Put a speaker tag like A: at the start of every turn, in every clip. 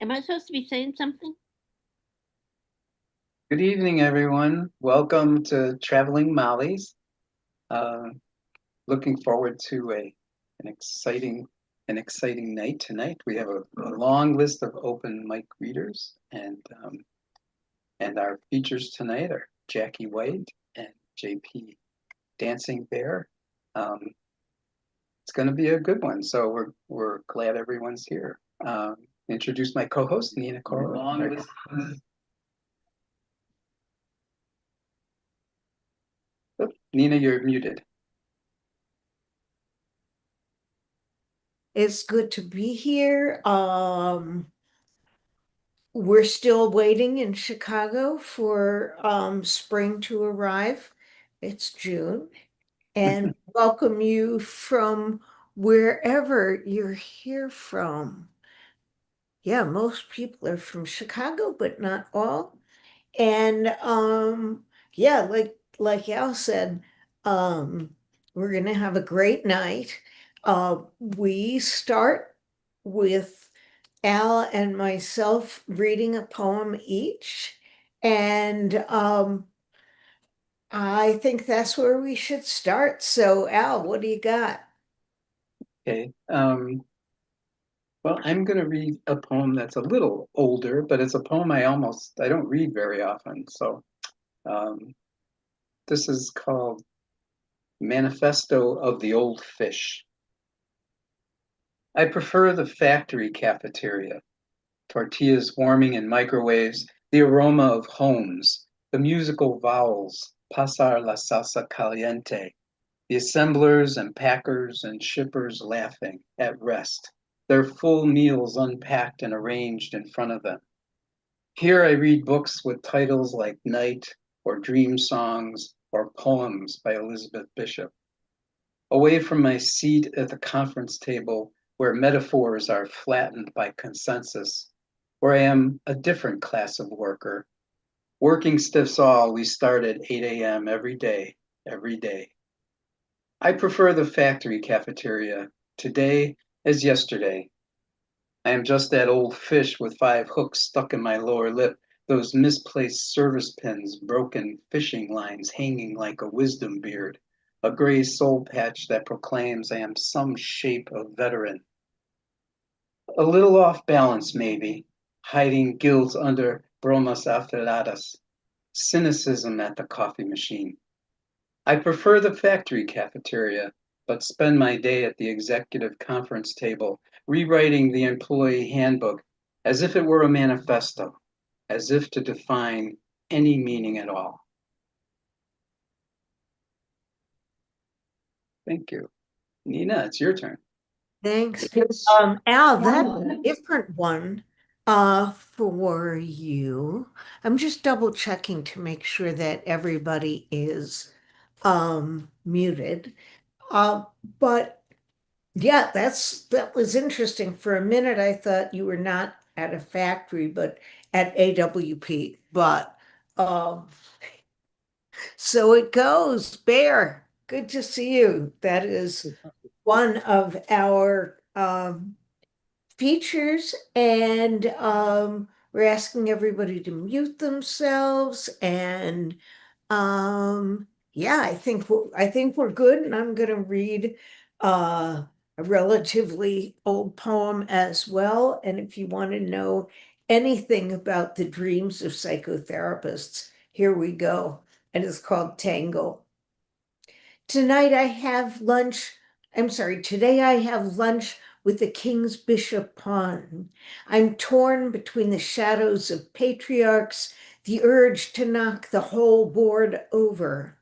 A: Am I supposed to be saying something?
B: Good evening, everyone. Welcome to Traveling Molly's. Uh, Looking forward to an exciting night tonight. We have a long list of open mic readers, and our features tonight are Jackie White and JP Dancing Bear. Um, it's going to be a good one, so we're glad everyone's here. Introduce my co-host Nina Corwin. Nina, you're muted.
C: It's good to be here. We're still waiting in Chicago for spring to arrive. It's June, and welcome you from wherever you're here from. Yeah, most people are from Chicago, but not all. And yeah, like Al said, we're gonna have a great night. We start with Al and myself reading a poem each, and I think that's where we should start. So Al, what do you got?
B: Okay. Well, I'm going to read a poem that's a little older, but it's a poem I don't read very often. So um, this is called Manifesto of the Old Fish. I prefer the factory cafeteria, tortillas warming in microwaves, the aroma of homes, the musical vowels, pasar la salsa caliente, the assemblers and packers and shippers laughing, at rest, their full meals unpacked and arranged in front of them. Here I read books with titles like Night or Dream Songs or Poems by Elizabeth Bishop. Away from my seat at the conference table where metaphors are flattened by consensus, where I am a different class of worker. Working stiffs all, we start at 8 a.m. every day, every day. I prefer the factory cafeteria, today as yesterday. I am just that old fish with 5 hooks stuck in my lower lip, those misplaced service pins, broken fishing lines hanging like a wisdom beard, a gray soul patch that proclaims I am some shape of veteran. A little off balance, maybe, hiding guilt under bromas afiladas, cynicism at the coffee machine. I prefer the factory cafeteria, but spend my day at the executive conference table, rewriting the employee handbook as if it were a manifesto, as if to define any meaning at all. Thank you. Nina, it's your turn.
C: Thanks. Al, that's a different one for you. I'm just double checking to make sure that everybody is muted. Uh, but yeah, that was interesting. For a minute, I thought you were not at a factory, but at AWP. But so it goes. Bear, good to see you. That is one of our features, and we're asking everybody to mute themselves. And yeah, I think we're good. And I'm going to read a relatively old poem as well. And if you want to know anything about the dreams of psychotherapists, here we go. And it's called Tango. Tonight I have lunch. I'm sorry, today I have lunch with the King's Bishop pawn. I'm torn between the shadows of patriarchs, the urge to knock the whole board over.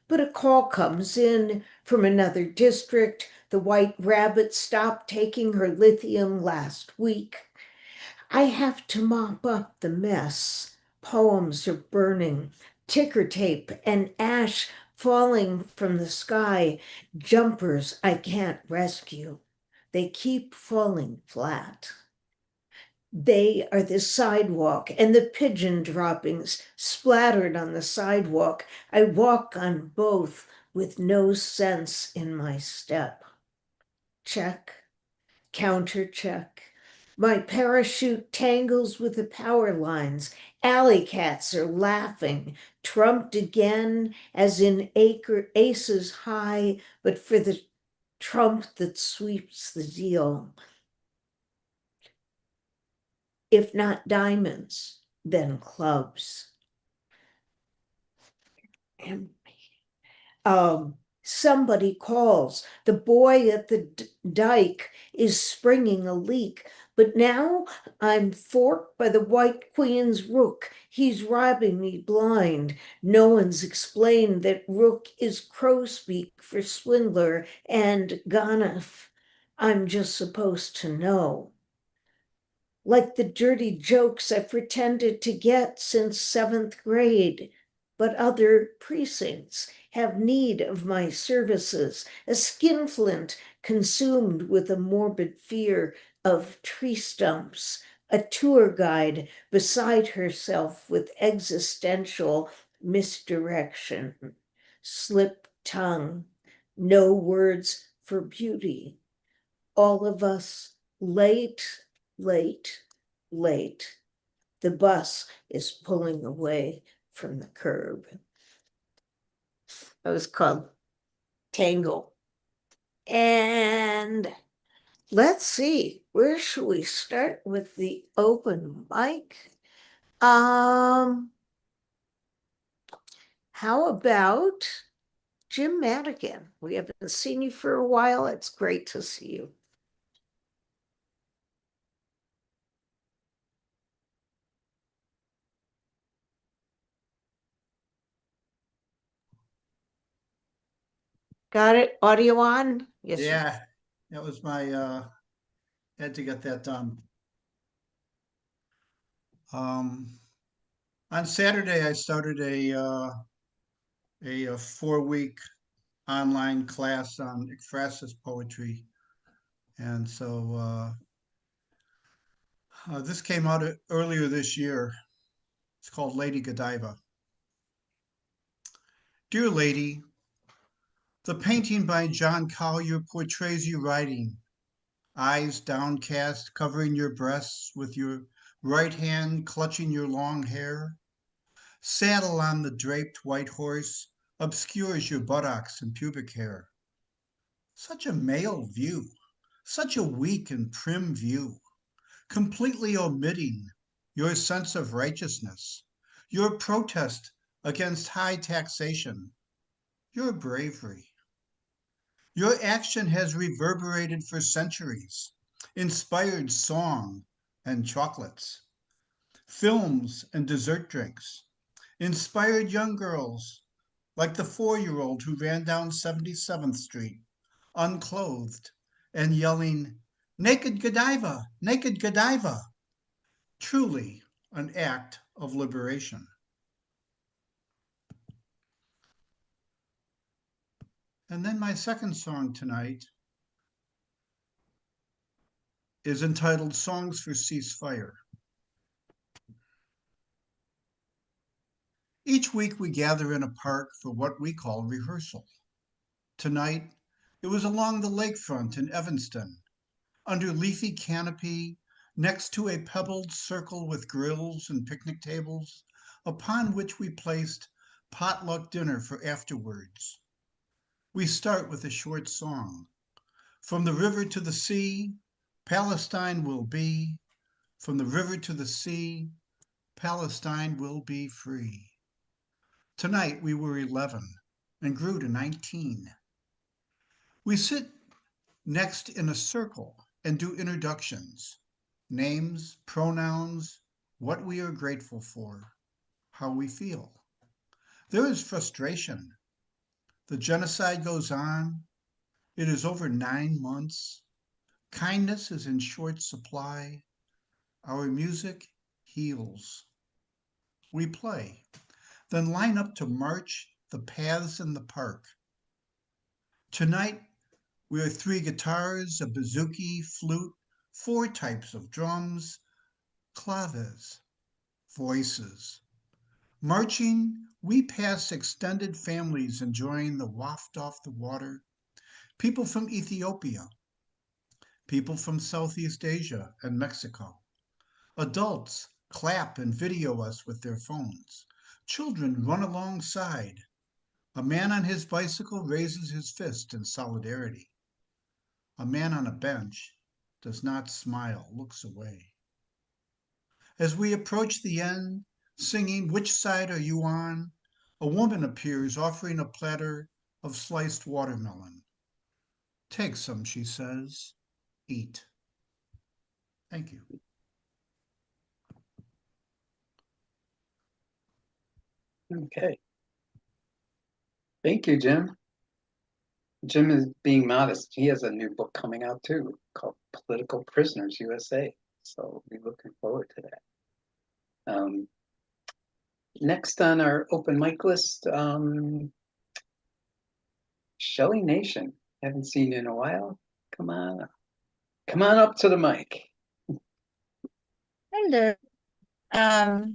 C: But a call comes in from another district. The White Rabbit stopped taking her lithium last week. I have to mop up the mess. Poems are burning, ticker tape and ash falling from the sky, jumpers I can't rescue. They keep falling flat. They are the sidewalk and the pigeon droppings splattered on the sidewalk. I walk on both with no sense in my step. Check, counter check. My parachute tangles with the power lines. Alley cats are laughing, trumped again as in aces high, but for the trump that sweeps the deal. If not diamonds, then clubs. And somebody calls. The boy at the dike is springing a leak. But now I'm forked by the White Queen's rook. He's robbing me blind. No one's explained that rook is crow speak for swindler and ganef. I'm just supposed to know. Like the dirty jokes I pretended to get since seventh grade. But other precincts have need of my services, a skinflint consumed with a morbid fear of tree stumps, a tour guide beside herself with existential misdirection, slip tongue, no words for beauty. All of us late, late, late. The bus is pulling away from the curb. That was called Tangle. And let's see, where should we start with the open mic? How about Jim Madigan? We haven't seen you for a while. It's great to see you. Got it? Audio on? Yes.
A: Yeah, that was my had to get that done. Um, on Saturday, I started a 4 week online class on ekphrasis poetry, and so this came out earlier this year. It's called Lady Godiva. Dear Lady, the painting by John Collier portrays you riding, eyes downcast, covering your breasts with your right hand clutching your long hair. Saddle on the draped white horse obscures your buttocks and pubic hair. Such a male view, such a weak and prim view, completely omitting your sense of righteousness, your protest against high taxation, your bravery. Your action has reverberated for centuries, inspired song and chocolates, films and dessert drinks, inspired young girls like the 4-year-old who ran down 77th Street, unclothed and yelling, Naked Godiva, Naked Godiva. Truly an act of liberation. And then my second song tonight is entitled Songs for Ceasefire. Each week we gather in a park for what we call rehearsal. Tonight, it was along the lakefront in Evanston, under leafy canopy, next to a pebbled circle with grills and picnic tables, upon which we placed potluck dinner for afterwards. We start with a short song. From the river to the sea, Palestine will be. From the river to the sea, Palestine will be free. Tonight we were 11 and grew to 19. We sit next in a circle and do introductions, names, pronouns, what we are grateful for, how we feel. There is frustration. The genocide goes on. It is over 9 months. Kindness is in short supply. Our music heals. We play, then line up to march the paths in the park. Tonight, we are 3 guitars, a bouzouki, flute, 4 types of drums, claves, voices. Marching, we pass extended families enjoying the waft off the water, people from Ethiopia, people from Southeast Asia and Mexico. Adults clap and video us with their phones. Children run alongside. A man on his bicycle raises his fist in solidarity. A man on a bench does not smile, looks away. As we approach the end, singing "Which Side Are You On?", a woman appears offering a platter of sliced watermelon. "Take some," she says. "Eat." Thank you.
B: Okay. Thank you, Jim. Jim is being modest. He has a new book coming out too called Political Prisoners USA. So we're looking forward to that. Next on our open mic list, Shelly Nation. Haven't seen you in a while. Come on up. Come on up to the mic.
D: Hello. I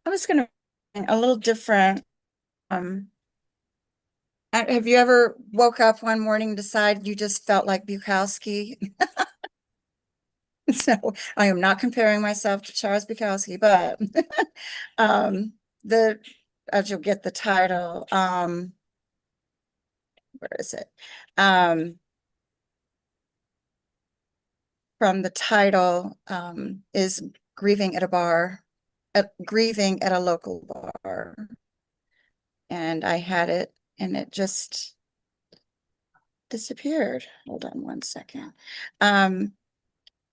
D: was gonna a little different. Have you ever woke up one morning and decided you just felt like Bukowski? So I am not comparing myself to Charles Bukowski, but the as you'll get the title, where is it? From the title is grieving at a bar, grieving at a local bar. And I had it and it just disappeared. Hold on one second.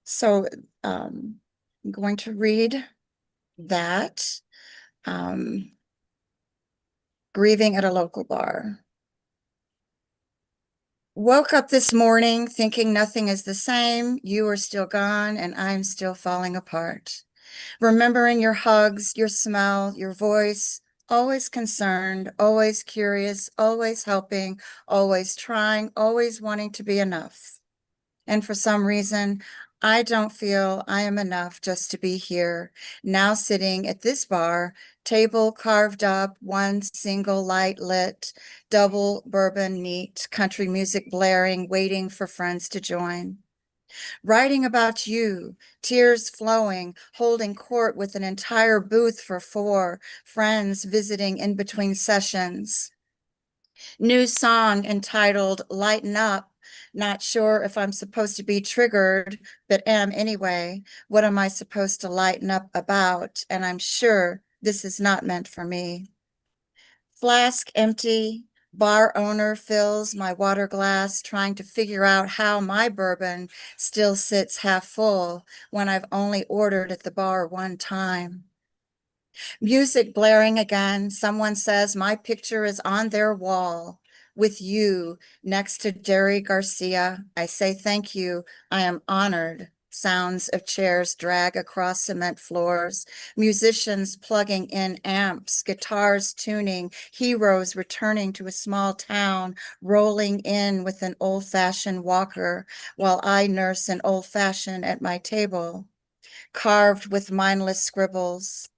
D: So I'm going to read that. Grieving at a local bar. Woke up this morning thinking nothing is the same. You are still gone and I'm still falling apart. Remembering your hugs, your smell, your voice, always concerned, always curious, always helping, always trying, always wanting to be enough. And for some reason, I don't feel I am enough just to be here, now sitting at this bar, table carved up, one single light lit, double bourbon neat, country music blaring, waiting for friends to join. Writing about you, tears flowing, holding court with an entire booth for 4, friends visiting in between sessions. New song entitled Lighten Up. Not sure if I'm supposed to be triggered, but am anyway. What am I supposed to lighten up about? And I'm sure this is not meant for me. Flask empty, bar owner fills my water glass, trying to figure out how my bourbon still sits half full when I've only ordered at the bar one time. Music blaring again. Someone says my picture is on their wall with you next to Jerry Garcia. I say thank you. I am honored. Sounds of chairs drag across cement floors, musicians plugging in amps, guitars tuning, heroes returning to a small town, rolling in with an old-fashioned walker while I nurse an old-fashioned at my table, carved with mindless scribbles.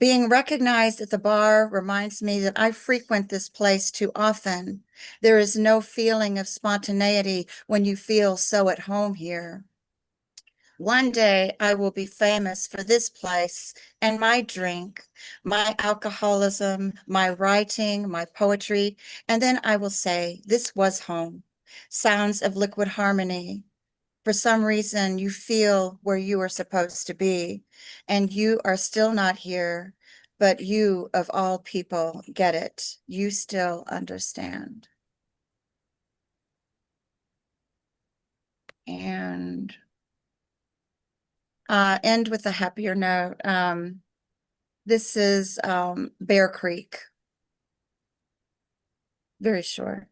D: Being recognized at the bar reminds me that I frequent this place too often. There is no feeling of spontaneity when you feel so at home here. One day I will be famous for this place and my drink, my alcoholism, my writing, my poetry, and then I will say, this was home. Sounds of liquid harmony. For some reason, you feel where you are supposed to be, and you are still not here, but you, of all people, get it. You still understand. And end with a happier note. This is Bear Creek. Very short.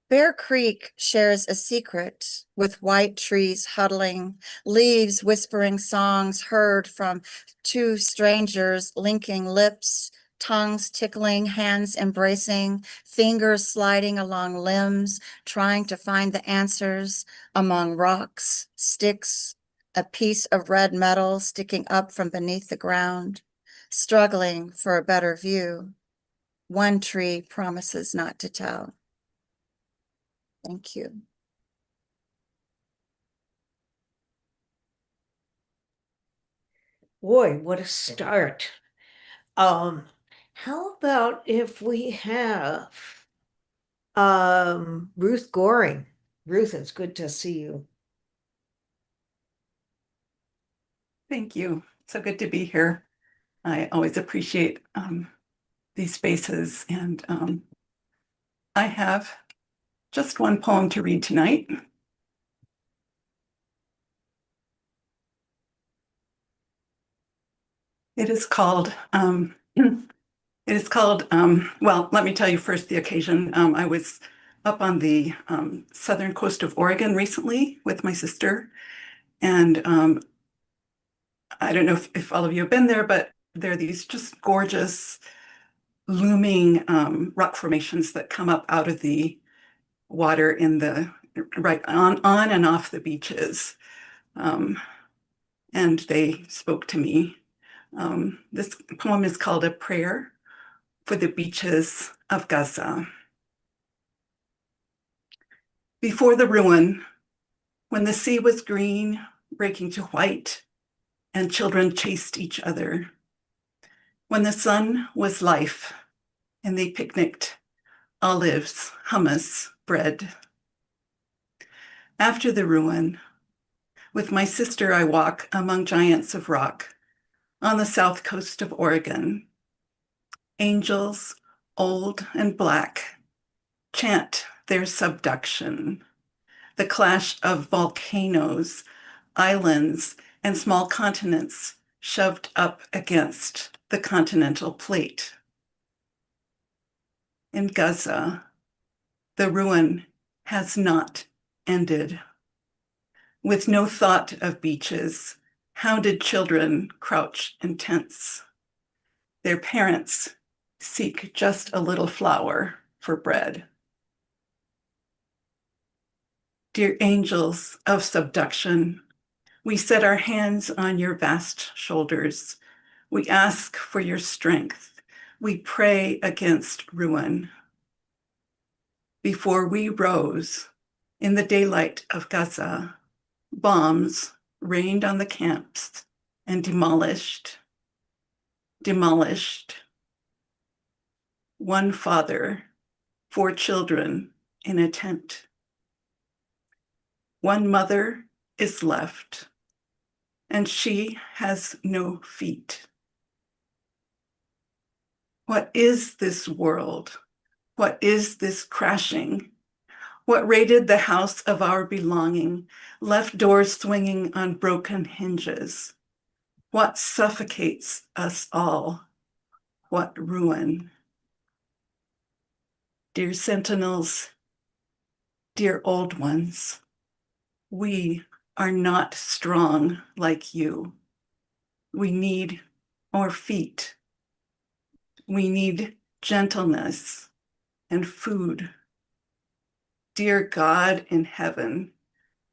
D: Bear Creek shares a secret with white trees huddling, leaves whispering songs heard from 2 strangers linking lips, tongues tickling, hands embracing, fingers sliding along limbs, trying to find the answers among rocks, sticks, a piece of red metal sticking up from beneath the ground, struggling for a better view. One tree promises not to tell. Thank you.
C: Boy, what a start. How about if we have Ruth Goring? Ruth, it's good to see you.
E: Thank you. So good to be here. I always appreciate these spaces, and I have just one poem to read tonight. It is called, well, let me tell you first the occasion. I was up on the southern coast of Oregon recently with my sister, and I don't know if all of you have been there, but there are these just gorgeous looming rock formations that come up out of the water in the right on and off the beaches. And they spoke to me. This poem is called A Prayer for the Beaches of Gaza. Before the ruin, when the sea was green, breaking to white, and children chased each other. When the sun was life, and they picnicked olives, hummus, bread. After the ruin, with my sister, I walk among giants of rock on the south coast of Oregon. Angels, old and black, chant their subduction, the clash of volcanoes, islands, and small continents shoved up against the continental plate. In Gaza, the ruin has not ended. With no thought of beaches, hounded children crouch in tents. Their parents seek just a little flour for bread. Dear angels of subduction, we set our hands on your vast shoulders. We ask for your strength. We pray against ruin. Before we rose in the daylight of Gaza, bombs rained on the camps and demolished. One father, 4 children in a tent. One mother is left, and she has no feet. What is this world? What is this crashing? What raided the house of our belonging, left doors swinging on broken hinges? What suffocates us all? What ruin? Dear sentinels, dear old ones, we are not strong like you. We need more feet. We need gentleness and food. Dear God in heaven,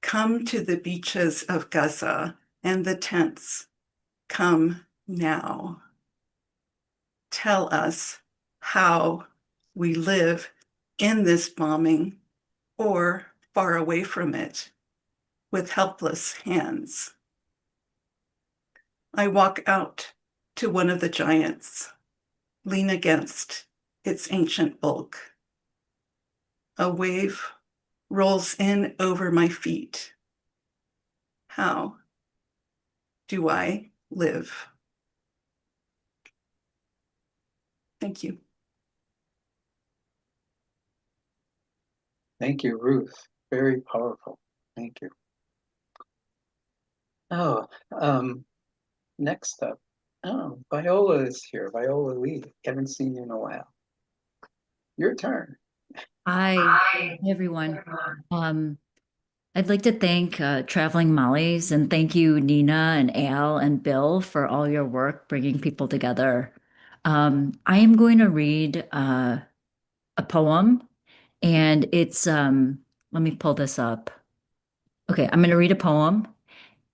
E: come to the beaches of Gaza and the tents. Come now. Tell us how we live in this bombing or far away from it with helpless hands. I walk out to one of the giants, lean against its ancient bulk. A wave rolls in over my feet. How do I live? Thank you.
B: Thank you, Ruth. Very powerful. Thank you. Oh, next up. Oh, Viola is here. Viola Lee. Haven't seen you in a while. Your turn.
F: Hi, everyone. I'd like to thank Traveling Mollies and thank you, Nina and Al and Bill, for all your work bringing people together. I am going to read a poem, and it's, let me pull this up. Okay, I'm going to read a poem,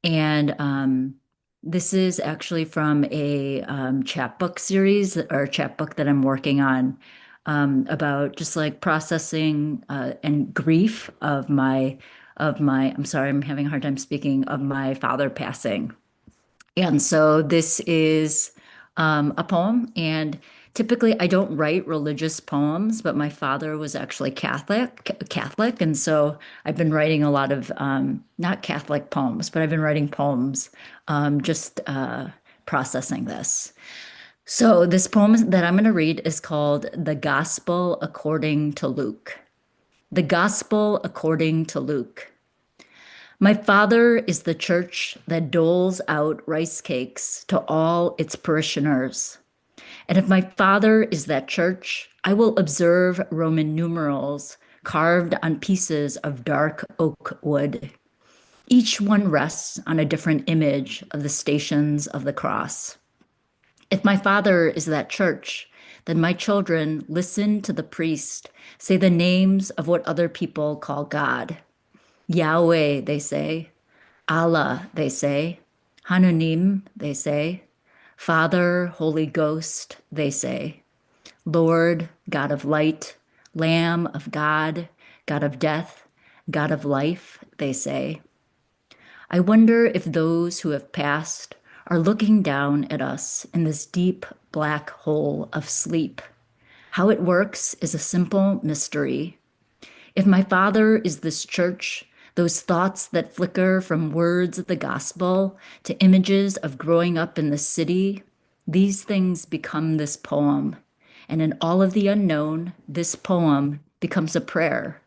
F: and this is actually from a chapbook series or chapbook that I'm working on about just like processing and grief of my, I'm sorry, I'm having a hard time speaking, of my father passing. And so this is a poem, and typically I don't write religious poems, but my father was actually Catholic, and so I've been writing a lot of not Catholic poems, but I've been writing poems, just processing this. So this poem that I'm going to read is called "The Gospel According to Luke." The Gospel According to Luke. My father is the church that doles out rice cakes to all its parishioners. And if my father is that church, I will observe Roman numerals carved on pieces of dark oak wood. Each one rests on a different image of the stations of the cross. If my father is that church, then my children listen to the priest say the names of what other people call God. Yahweh, they say. Allah, they say. Hanunim, they say. Father, Holy Ghost, they say. Lord, God of light, Lamb of God, God of death, God of life, they say. I wonder if those who have passed are looking down at us in this deep black hole of sleep. How it works is a simple mystery. If my father is this church, those thoughts that flicker from words of the gospel to images of growing up in the city, these things become this poem. And in all of the unknown, this poem becomes a prayer.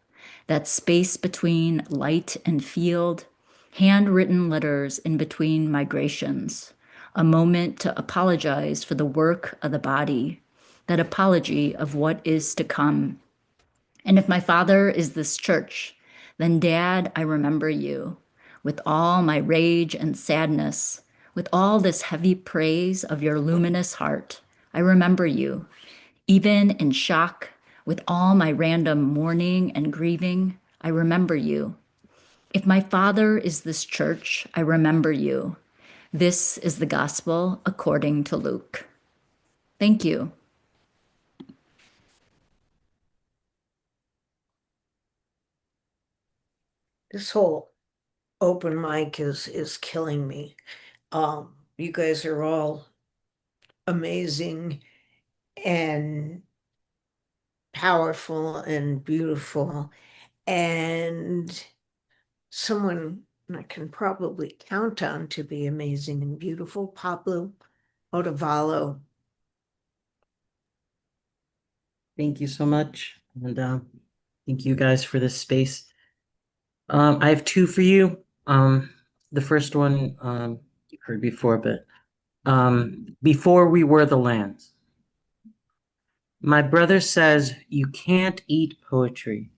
F: That space between light and field, handwritten letters in between migrations, a moment to apologize for the work of the body, that apology of what is to come. And if my father is this church, then Dad, I remember you with all my rage and sadness, with all this heavy praise of your luminous heart. I remember you, even in shock, with all my random mourning and grieving. I remember you. If my father is this church, I remember you. This is the gospel according to Luke. Thank you.
C: This whole open mic is killing me. You guys are all amazing and powerful and beautiful, and someone I can probably count on to be amazing and beautiful, Pablo Otavalo.
G: Thank you so much. And thank you guys for this space. I have two for you. The first one you've heard before, but before we were the lands. My brother says you can't eat poetry,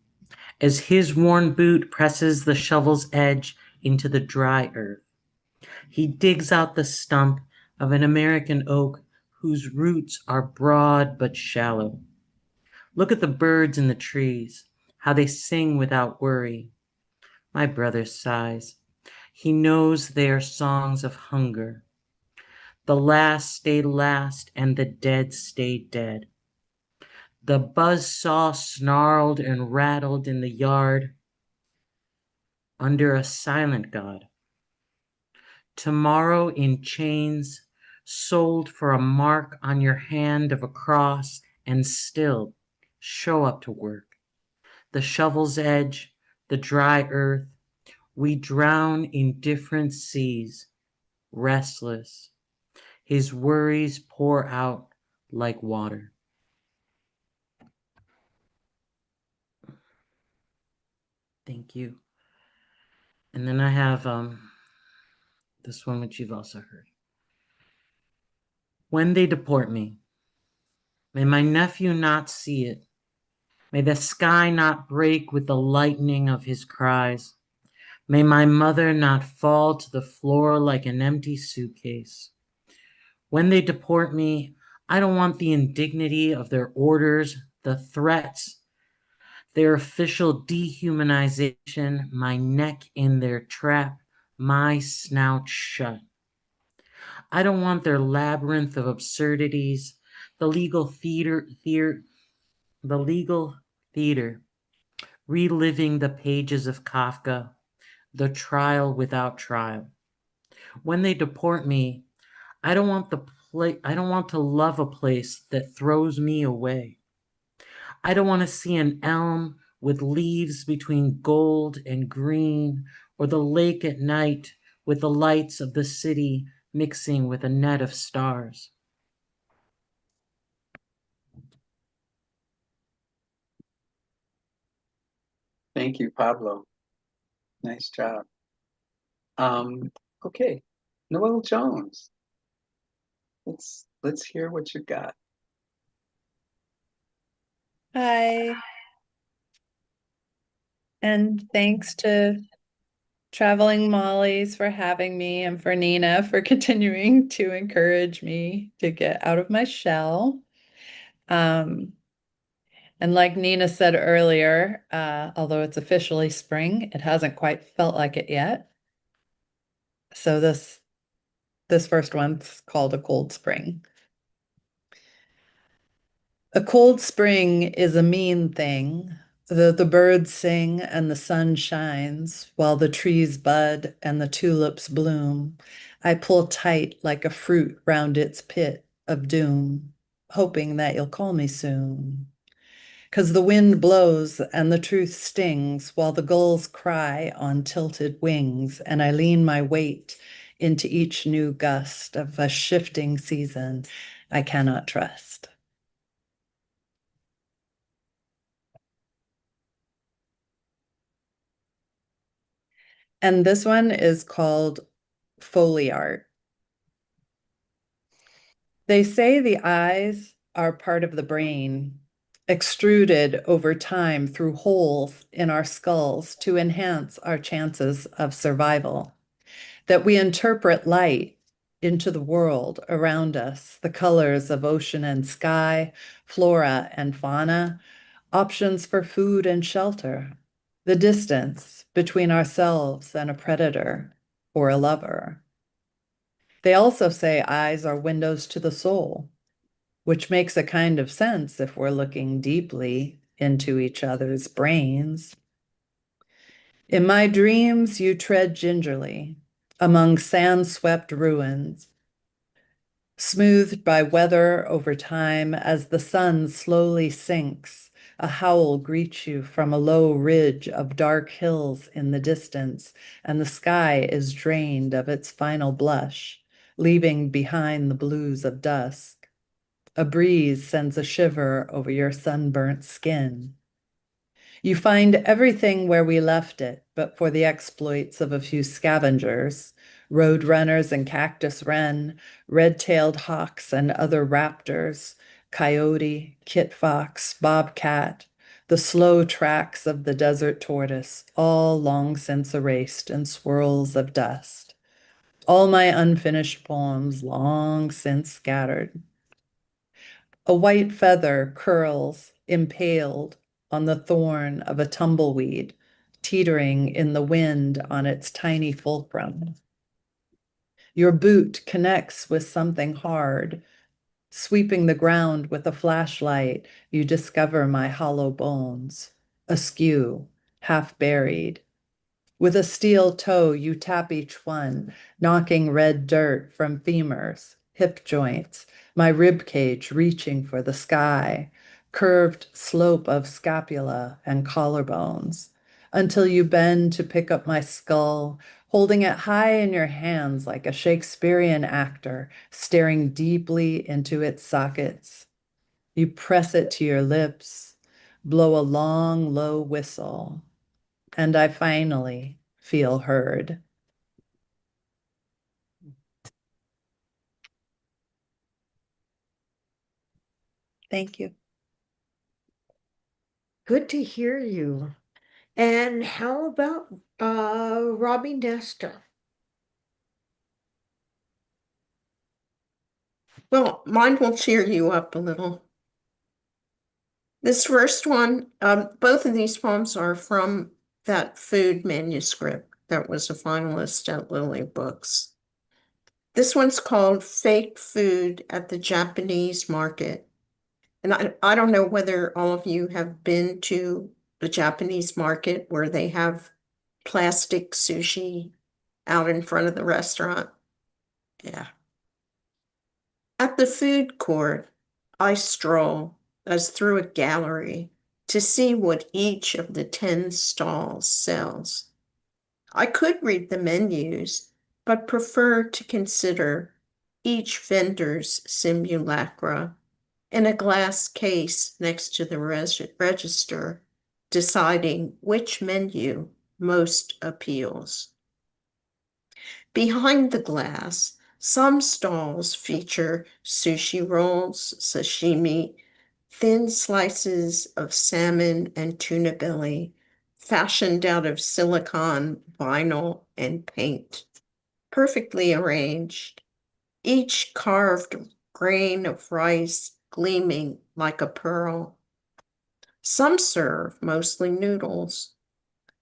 G: as his worn boot presses the shovel's edge into the dry earth. He digs out the stump of an American oak whose roots are broad but shallow. Look at the birds in the trees, how they sing without worry. My brother sighs. He knows they are songs of hunger. The last stay last and the dead stay dead. The buzzsaw snarled and rattled in the yard under a silent God. Tomorrow in chains, sold for a mark on your hand of a cross, and still show up to work. The shovel's edge, the dry earth, we drown in different seas, restless. His worries pour out like water. Thank you. And then I have this one, which you've also heard. When they deport me, may my nephew not see it. May the sky not break with the lightning of his cries. May my mother not fall to the floor like an empty suitcase. When they deport me, I don't want the indignity of their orders, the threats, their official dehumanization, my neck in their trap, my snout shut. I don't want their labyrinth of absurdities, the legal theater, reliving the pages of Kafka, the trial without trial. When they deport me, I don't want to love a place that throws me away. I don't want to see an elm with leaves between gold and green, or the lake at night with the lights of the city mixing with a net of stars.
B: Thank you, Pablo. Nice job. Okay, Noel Jones. Let's hear what you got.
H: Hi. And thanks to Traveling Molly's for having me and for Nina for continuing to encourage me to get out of my shell. And like Nina said earlier, although it's officially spring, it hasn't quite felt like it yet. So this first one's called a cold spring. A cold spring is a mean thing. The birds sing and the sun shines while the trees bud and the tulips bloom. I pull tight like a fruit round its pit of doom, hoping that you'll call me soon. 'Cause the wind blows and the truth stings while the gulls cry on tilted wings, and I lean my weight into each new gust of a shifting season I cannot trust. And this one is called Foley Art. They say the eyes are part of the brain, extruded over time through holes in our skulls to enhance our chances of survival. That we interpret light into the world around us, the colors of ocean and sky, flora and fauna, options for food and shelter, the distance between ourselves and a predator or a lover. They also say eyes are windows to the soul, which makes a kind of sense if we're looking deeply into each other's brains. In my dreams, you tread gingerly among sand-swept ruins, smoothed by weather over time as the sun slowly sinks. A howl greets you from a low ridge of dark hills in the distance, and the sky is drained of its final blush, leaving behind the blues of dusk. A breeze sends a shiver over your sunburnt skin. You find everything where we left it, but for the exploits of a few scavengers, roadrunners and cactus wren, red-tailed hawks and other raptors, coyote, kit fox, bobcat, the slow tracks of the desert tortoise, all long since erased in swirls of dust. All my unfinished poems long since scattered. A white feather curls, impaled on the thorn of a tumbleweed, teetering in the wind on its tiny fulcrum. Your boot connects with something hard. Sweeping the ground with a flashlight, you discover my hollow bones, askew, half buried. With a steel toe, you tap each one, knocking red dirt from femurs, hip joints, my rib cage reaching for the sky, curved slope of scapula and collarbones, until you bend to pick up my skull, holding it high in your hands like a Shakespearean actor, staring deeply into its sockets. You press it to your lips, blow a long, low whistle, and I finally feel heard. Thank you.
C: Good to hear you. And how about Robbie Nestor?
I: Well, mine will cheer you up a little. This first one, both of these poems are from that food manuscript that was a finalist at Lily Books. This one's called Fake Food at the Japanese Market. And I don't know whether all of you have been to the Japanese market where they have plastic sushi out in front of the restaurant. Yeah. At the food court, I stroll as through a gallery to see what each of the 10 stalls sells. I could read the menus, but prefer to consider each vendor's simulacra in a glass case next to the register, deciding which menu most appeals. Behind the glass, some stalls feature sushi rolls, sashimi, thin slices of salmon and tuna belly, fashioned out of silicone, vinyl, and paint, perfectly arranged, each carved grain of rice gleaming like a pearl. Some serve mostly noodles.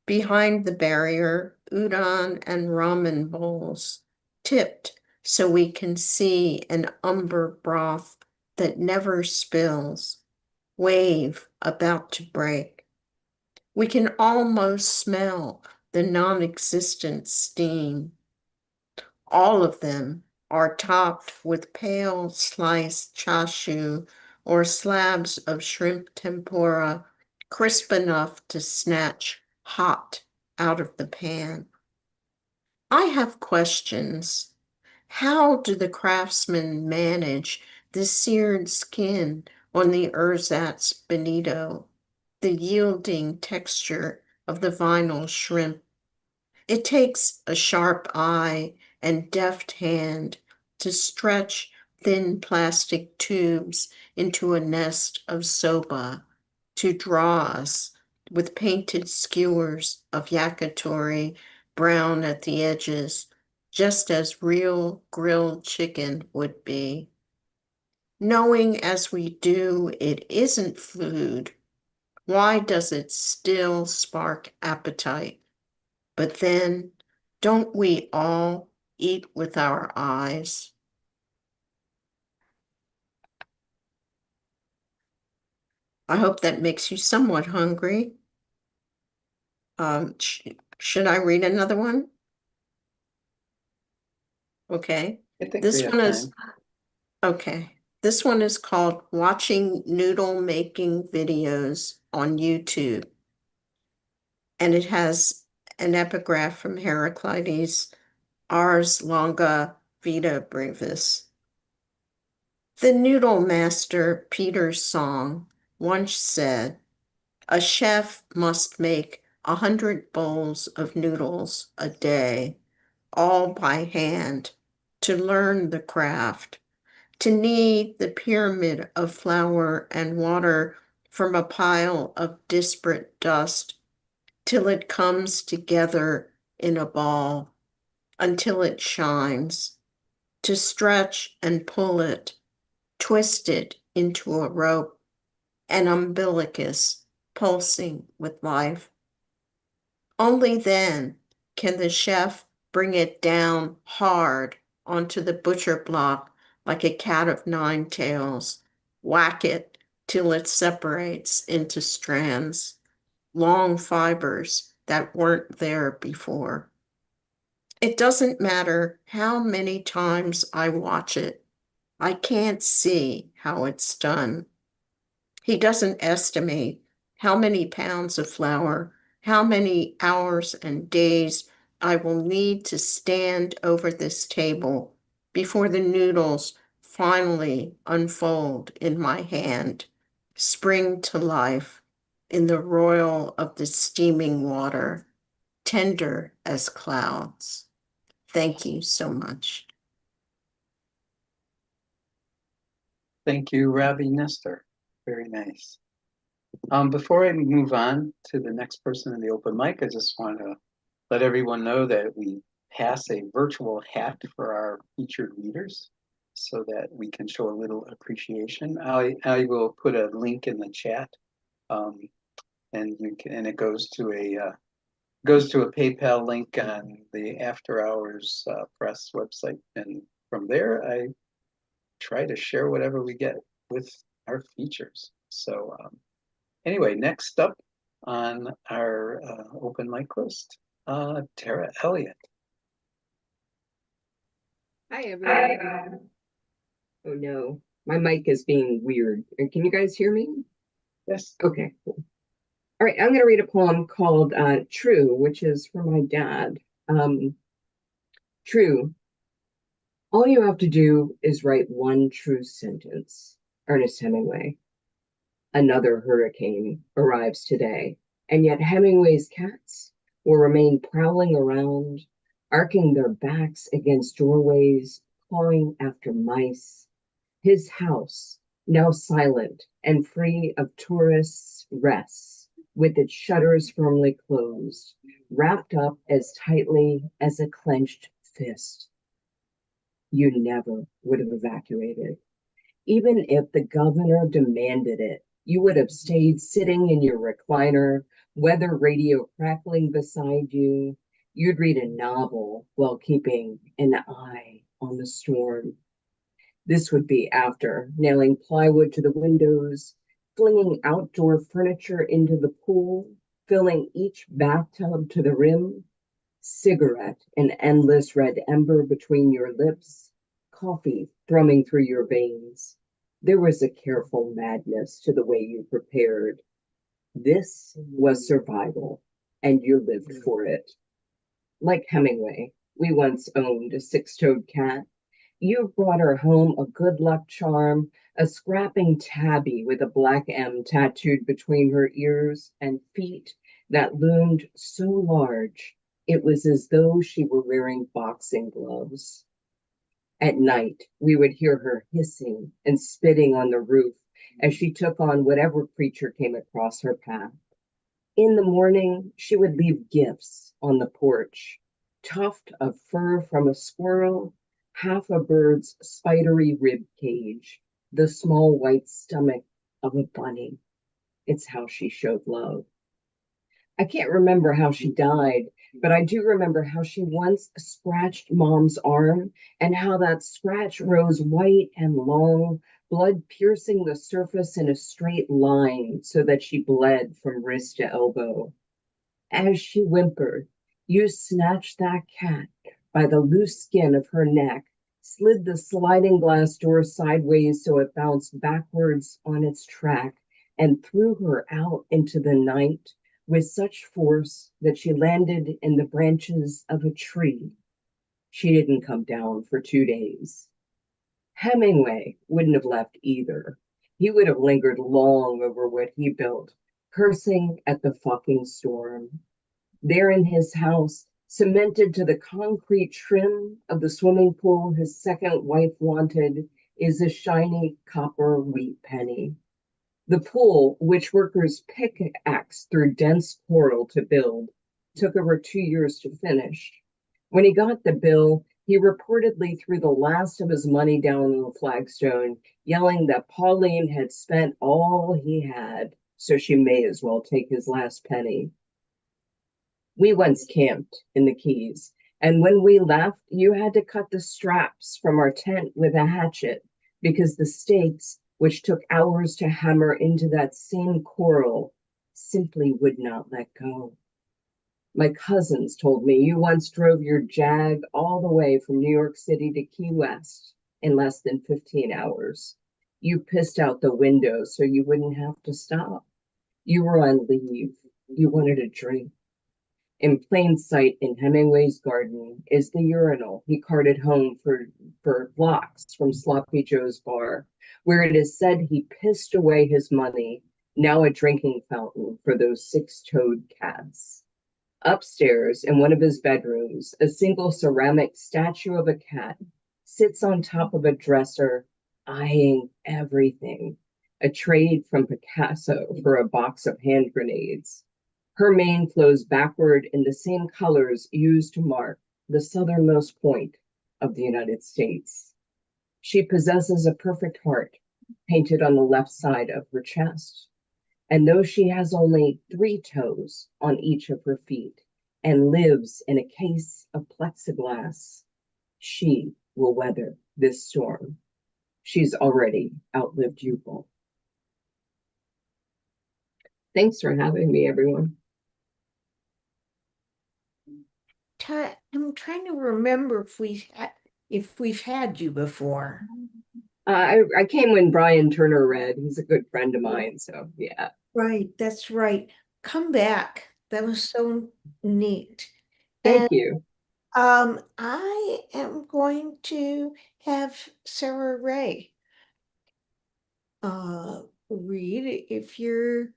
I: Behind the barrier, udon and ramen bowls, tipped so we can see an umber broth that never spills, wave about to break. We can almost smell the non-existent steam. All of them are topped with pale sliced chashu or slabs of shrimp tempura, crisp enough to snatch hot out of the pan. I have questions. How do the craftsmen manage the seared skin on the ersatz bonito, the yielding texture of the vinyl shrimp? It takes a sharp eye and deft hand to stretch thin plastic tubes into a nest of soba, to draw us with painted skewers of yakitori brown at the edges, just as real grilled chicken would be. Knowing as we do it isn't food, why does it still spark appetite? But then, don't we all eat with our eyes? I hope that makes you somewhat hungry. Should I read another one? Okay.
B: I think
I: This
B: we have
I: one is,
B: time.
I: okay. This one is called Watching Noodle Making Videos on YouTube. And it has an epigraph from Heraclides, Ars longa vita brevis. The noodle master Peter Song once said, a chef must make 100 bowls of noodles a day, all by hand, to learn the craft, to knead the pyramid of flour and water from a pile of disparate dust till it comes together in a ball, until it shines, to stretch and pull it, twist it into a rope, an umbilicus pulsing with life. Only then can the chef bring it down hard onto the butcher block like a cat of nine tails, whack it till it separates into strands, long fibers that weren't there before. It doesn't matter how many times I watch it, I can't see how it's done. He doesn't estimate how many pounds of flour, how many hours and days I will need to stand over this table before the noodles finally unfold in my hand, spring to life in the roil of the steaming water, tender as clouds. Thank you so much.
B: Thank you, Ravi Nestor. Very nice. Before I move on to the next person in the open mic, I just want to let everyone know that we pass a virtual hat for our featured readers so that we can show a little appreciation. I will put a link in the chat, and it goes to a PayPal link on the After Hours Press website, and from there I try to share whatever we get with our features. So anyway, next up on our open mic list, Tara Elliott.
J: Hi, everyone. Oh no, my mic is being weird. Can you guys hear me?
B: Yes.
J: Okay, cool. All right, I'm going to read a poem called True, which is from my dad. True. All you have to do is write one true sentence. Ernest Hemingway. Another hurricane arrives today, and yet Hemingway's cats will remain prowling around, arcing their backs against doorways, clawing after mice. His house, now silent and free of tourists, rests, with its shutters firmly closed, wrapped up as tightly as a clenched fist. You never would have evacuated. Even if the governor demanded it, you would have stayed sitting in your recliner, weather radio crackling beside you. You'd read a novel while keeping an eye on the storm. This would be after nailing plywood to the windows, flinging outdoor furniture into the pool, filling each bathtub to the rim, cigarette an endless red ember between your lips, coffee thrumming through your veins. There was a careful madness to the way you prepared. This was survival, and you lived for it. Like Hemingway, we once owned a six-toed cat. You brought her home a good luck charm, a scrapping tabby with a black M tattooed between her ears and feet that loomed so large it was as though she were wearing boxing gloves. At night, we would hear her hissing and spitting on the roof as she took on whatever creature came across her path. In the morning, she would leave gifts on the porch, tuft of fur from a squirrel, half a bird's spidery rib cage, the small white stomach of a bunny. It's how she showed love. I can't remember how she died, but I do remember how she once scratched Mom's arm and how that scratch rose white and long, blood piercing the surface in a straight line so that she bled from wrist to elbow. As she whimpered, you snatched that cat by the loose skin of her neck, slid the sliding glass door sideways so it bounced backwards on its track, and threw her out into the night with such force that she landed in the branches of a tree. She didn't come down for 2 days. Hemingway wouldn't have left either. He would have lingered long over what he built, cursing at the fucking storm. There in his house, cemented to the concrete trim of the swimming pool his second wife wanted, is a shiny copper wheat penny. The pool, which workers pickaxe through dense coral to build, took over 2 years to finish. When he got the bill, he reportedly threw the last of his money down on the flagstone, yelling that Pauline had spent all he had, so she may as well take his last penny. We once camped in the Keys, and when we left, you had to cut the straps from our tent with a hatchet because the stakes, which took hours to hammer into that same coral, simply would not let go. My cousins told me you once drove your Jag all the way from New York City to Key West in less than 15 hours. You pissed out the window so you wouldn't have to stop. You were on leave. You wanted a drink. In plain sight in Hemingway's garden is the urinal he carted home for blocks from Sloppy Joe's bar, where it is said he pissed away his money, now a drinking fountain for those six-toed cats. Upstairs, in one of his bedrooms, a single ceramic statue of a cat sits on top of a dresser, eyeing everything, a trade from Picasso for a box of hand grenades. Her mane flows backward in the same colors used to mark the southernmost point of the United States. She possesses a perfect heart, painted on the left side of her chest. And though she has only 3 toes on each of her feet and lives in a case of plexiglass, she will weather this storm. She's already outlived you both. Thanks for having me, everyone.
C: I'm trying to remember if if we've had you before.
J: I came when Brian Turner read. He's a good friend of mine, so yeah.
C: Right, that's right. Come back. That was so neat.
J: Thank
C: And
J: you.
C: I am going to have Sarah Ray read if you're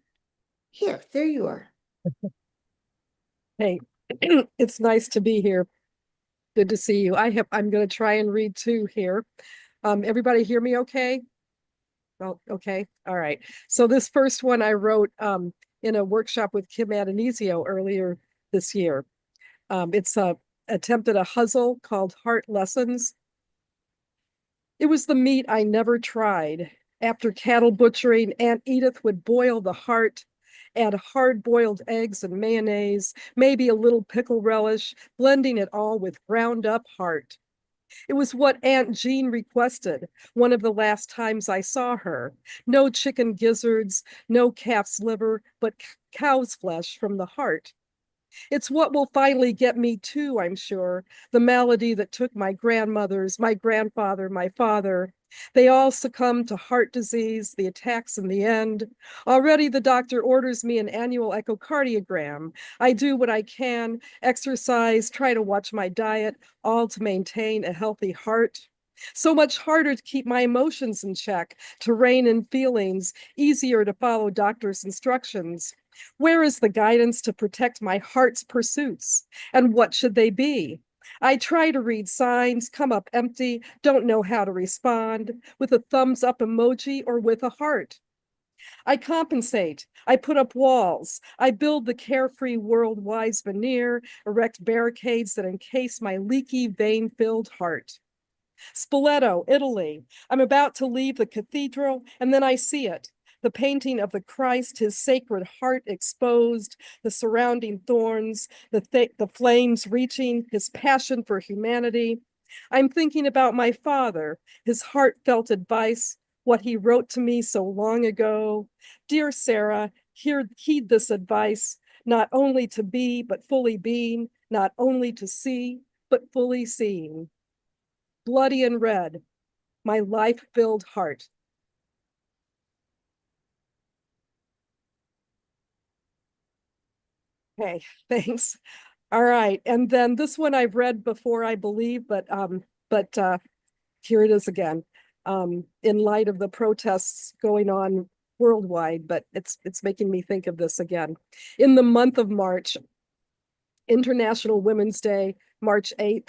C: here. There you are.
K: Hey, it's nice to be here. Good to see you. I'm going to try and read two here. Everybody hear me okay? Oh, okay. All right. So this first one I wrote in a workshop with Kim Adonisio earlier this year. It's a attempt at a puzzle called Heart Lessons. It was the meat I never tried. After cattle butchering, Aunt Edith would boil the heart, add hard-boiled eggs and mayonnaise, maybe a little pickle relish, blending it all with ground-up heart. It was what Aunt Jean requested one of the last times I saw her. No chicken gizzards, no calf's liver, but cow's flesh from the heart. It's what will finally get me too, I'm sure. The malady that took my grandmothers, my grandfather, my father. They all succumbed to heart disease, the attacks in the end. Already the doctor orders me an annual echocardiogram. I do what I can, exercise, try to watch my diet, all to maintain a healthy heart. So much harder to keep my emotions in check, to rein in feelings, easier to follow doctor's instructions. Where is the guidance to protect my heart's pursuits? And what should they be? I try to read signs, come up empty, don't know how to respond, with a thumbs up emoji or with a heart. I compensate. I put up walls. I build the carefree world-wide veneer, erect barricades that encase my leaky, vein-filled heart. Spoleto, Italy. I'm about to leave the cathedral, and then I see it. The painting of the Christ, his sacred heart exposed, the surrounding thorns, the flames reaching, his passion for humanity. I'm thinking about my father, his heartfelt advice, what he wrote to me so long ago. Dear Sarah, heed this advice, not only to be, but fully being, not only to see, but fully seeing. Bloody and red, my life-filled heart. Okay, thanks. All right, and then this one I've read before, I believe, but here it is again. In light of the protests going on worldwide, but it's making me think of this again. In the month of March, International Women's Day, March 8th,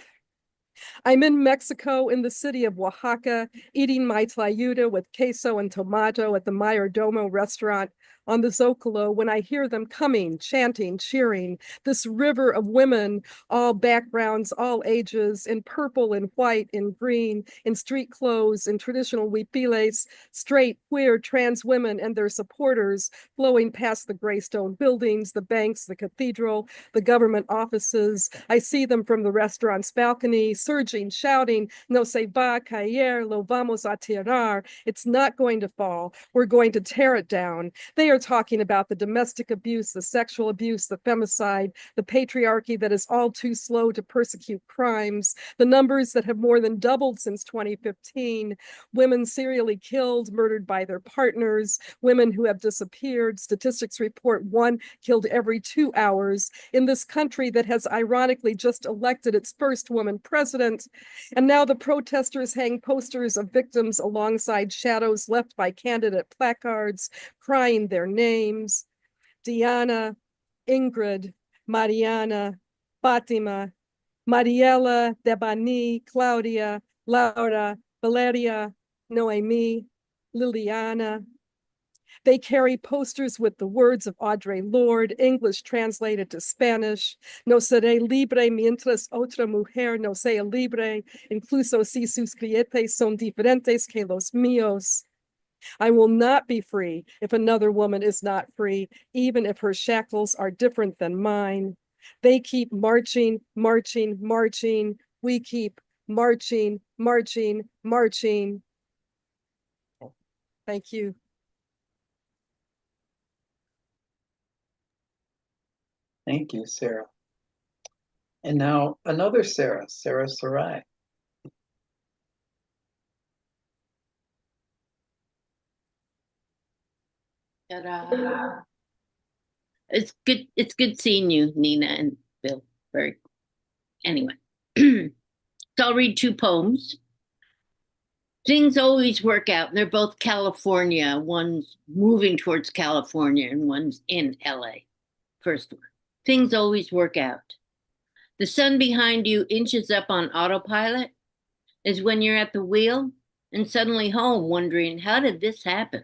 K: I'm in Mexico in the city of Oaxaca, eating my tlayuda with queso and tomato at the Mayordomo restaurant on the Zocalo when I hear them coming, chanting, cheering, this river of women, all backgrounds, all ages, in purple and white, in green, in street clothes, in traditional huipiles, straight, queer, trans women and their supporters flowing past the gray stone buildings, the banks, the cathedral, the government offices. I see them from the restaurant's balcony, surging, shouting, no se va a caer, lo vamos a tirar. It's not going to fall. We're going to tear it down. They are talking about the domestic abuse, the sexual abuse, the femicide, the patriarchy that is all too slow to persecute crimes, the numbers that have more than doubled since 2015, women serially killed, murdered by their partners, women who have disappeared. Statistics report one killed every 2 hours in this country that has ironically just elected its first woman president. And now the protesters hang posters of victims alongside shadows left by candidate placards, crying their names. Diana, Ingrid, Mariana, Fatima, Mariela, Debani, Claudia, Laura, Valeria, Noemi, Liliana. They carry posters with the words of Audre Lorde, English translated to Spanish. No seré libre mientras otra mujer no sea libre, incluso si sus grilletes son diferentes que los míos. I will not be free if another woman is not free, even if her shackles are different than mine. They keep marching, marching, marching. We keep marching, marching, marching. Thank you.
B: Thank you, Sarah. And now another Sarah, Sarah Sarai.
L: Ta-da. It's good. It's good seeing you, Nina and Bill. Very. Anyway, so I'll read two poems. Things always work out, and they're both California. One's moving towards California, and one's in LA. First one. Things always work out. The sun behind you inches up on autopilot, as when you're at the wheel and suddenly home, wondering, how did this happen?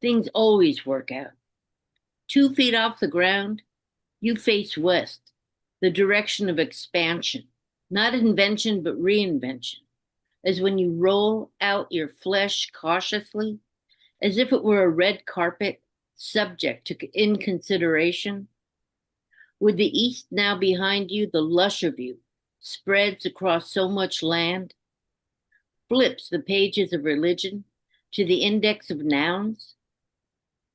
L: Things always work out. 2 feet off the ground, you face west, the direction of expansion, not invention, but reinvention, as when you roll out your flesh cautiously, as if it were a red carpet subject to inconsideration. With the east now behind you, the lush of you spreads across so much land, flips the pages of religion to the index of nouns,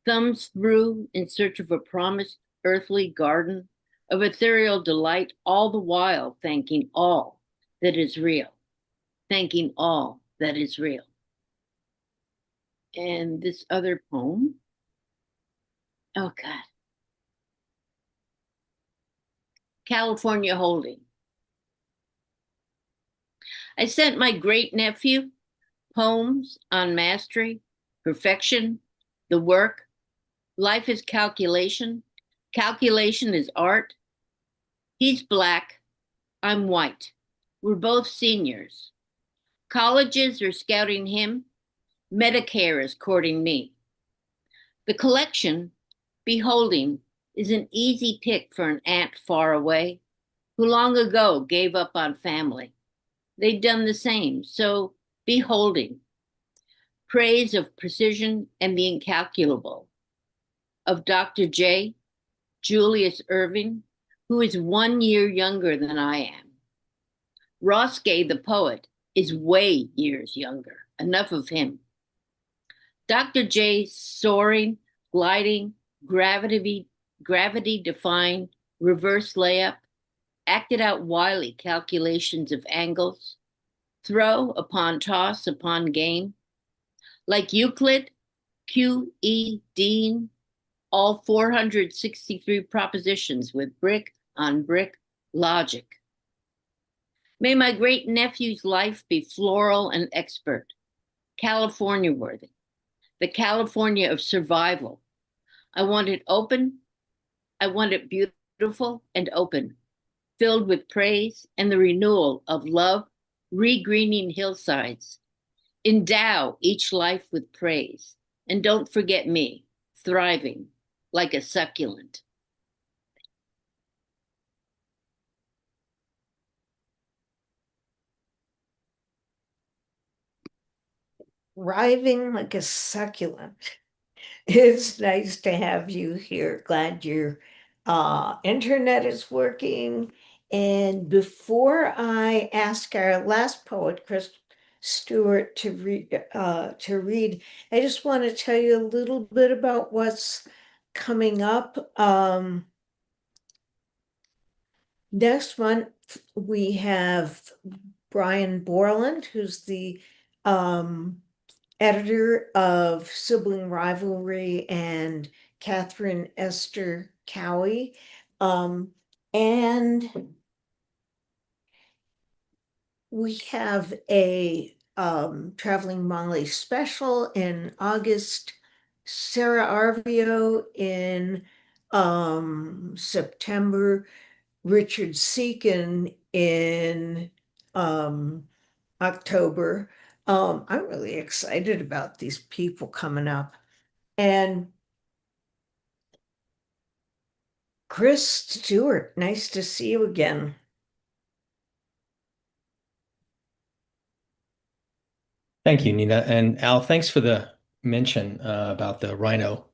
L: thumbs through in search of a promised earthly garden of ethereal delight, all the while thanking all that is real, thanking all that is real. And this other poem, oh God. California Holding. I sent my great nephew poems on mastery, perfection, the work. Life is calculation. Calculation is art. He's black. I'm white. We're both seniors. Colleges are scouting him. Medicare is courting me. The collection, beholding, is an easy pick for an aunt far away who long ago gave up on family. They'd done the same, so beholding. Praise of precision and the incalculable. Of Dr. J. Julius Irving, who is 1 year younger than I am. Ross Gay, the poet, is way years younger. Enough of him. Dr. J. soaring, gliding, gravity-defying, reverse layup, acted out wily calculations of angles, throw upon toss upon game. Like Euclid, Q. E. Dean, all 463 propositions with brick on brick logic. May my great nephew's life be floral and expert, California worthy, the California of survival. I want it open. I want it beautiful and open, filled with praise and the renewal of love, regreening hillsides. Endow each life with praise. And don't forget me, thriving like a succulent.
C: Thriving like a succulent. It's nice to have you here. Glad your internet is working. And before I ask our last poet, Chris Stewart, to read, I just want to tell you a little bit about what's coming up. Next month we have Brian Borland, who's the editor of Sibling Rivalry and Catherine Esther Cowie. And we have a Traveling Molly special in August, Sarah Arvio in September, Richard Seekin in October. I'm really excited about these people coming up. And Chris Stewart, nice to see you again.
M: Thank you, Nina. And Al, thanks for the mention about the Rhino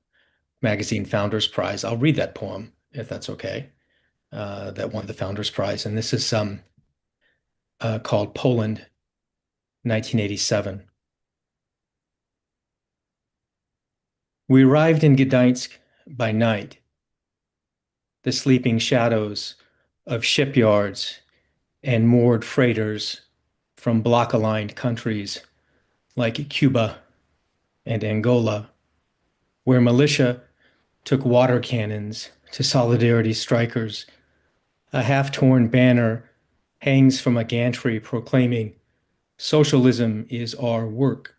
M: Magazine Founders Prize. I'll read that poem, if that's okay, that won the Founders Prize. And this is called Poland, 1987. We arrived in Gdańsk by night. The sleeping shadows of shipyards and moored freighters from block-aligned countries like Cuba and Angola where militia took water cannons to solidarity strikers. A half-torn banner hangs from a gantry proclaiming, "Socialism is our work."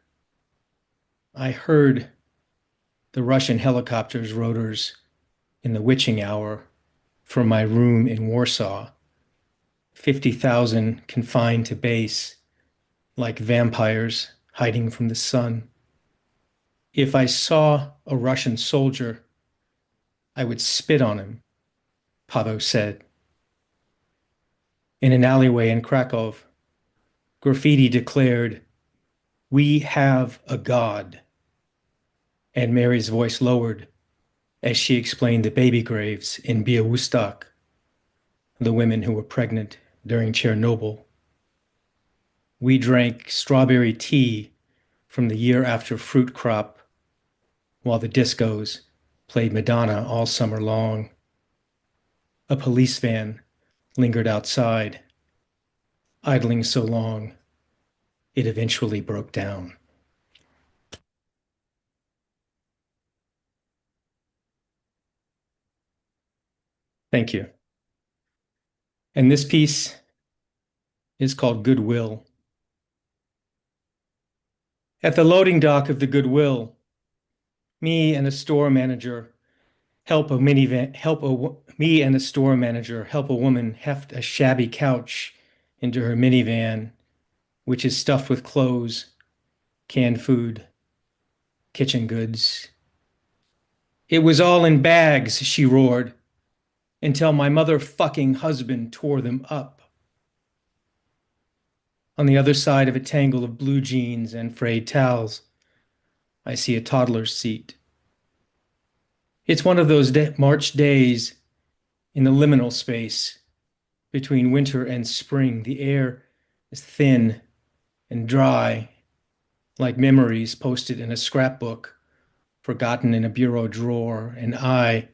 M: I heard the Russian helicopter's rotors in the witching hour from my room in Warsaw. 50,000 confined to base, like vampires hiding from the sun. If I saw a Russian soldier, I would spit on him, Pavel said. In an alleyway in Krakow, graffiti declared, "We have a God." And Mary's voice lowered as she explained the baby graves in Białystok, the women who were pregnant during Chernobyl. We drank strawberry tea from the year after fruit crop, while the discos played Madonna all summer long. A police van lingered outside, idling so long it eventually broke down. Thank you. And this piece is called Goodwill. At the loading dock of the Goodwill, me and a store manager help a woman heft a shabby couch into her minivan, which is stuffed with clothes, canned food, kitchen goods. "It was all in bags," she roared, "until my motherfucking husband tore them up." On the other side of a tangle of blue jeans and frayed towels, I see a toddler's seat. It's one of those March days in the liminal space between winter and spring. The air is thin and dry, like memories posted in a scrapbook, forgotten in a bureau drawer, and I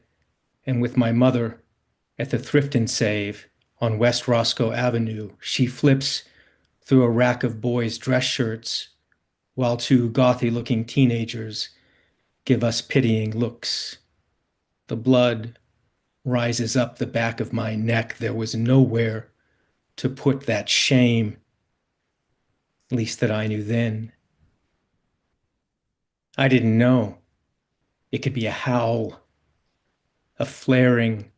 M: am with my mother at the Thrift and Save on West Roscoe Avenue. She flips through a rack of boys' dress shirts while two gothy-looking teenagers give us pitying looks. The blood rises up the back of my neck. There was nowhere to put that shame, least that I knew then. I didn't know. It could be a howl, a flaring,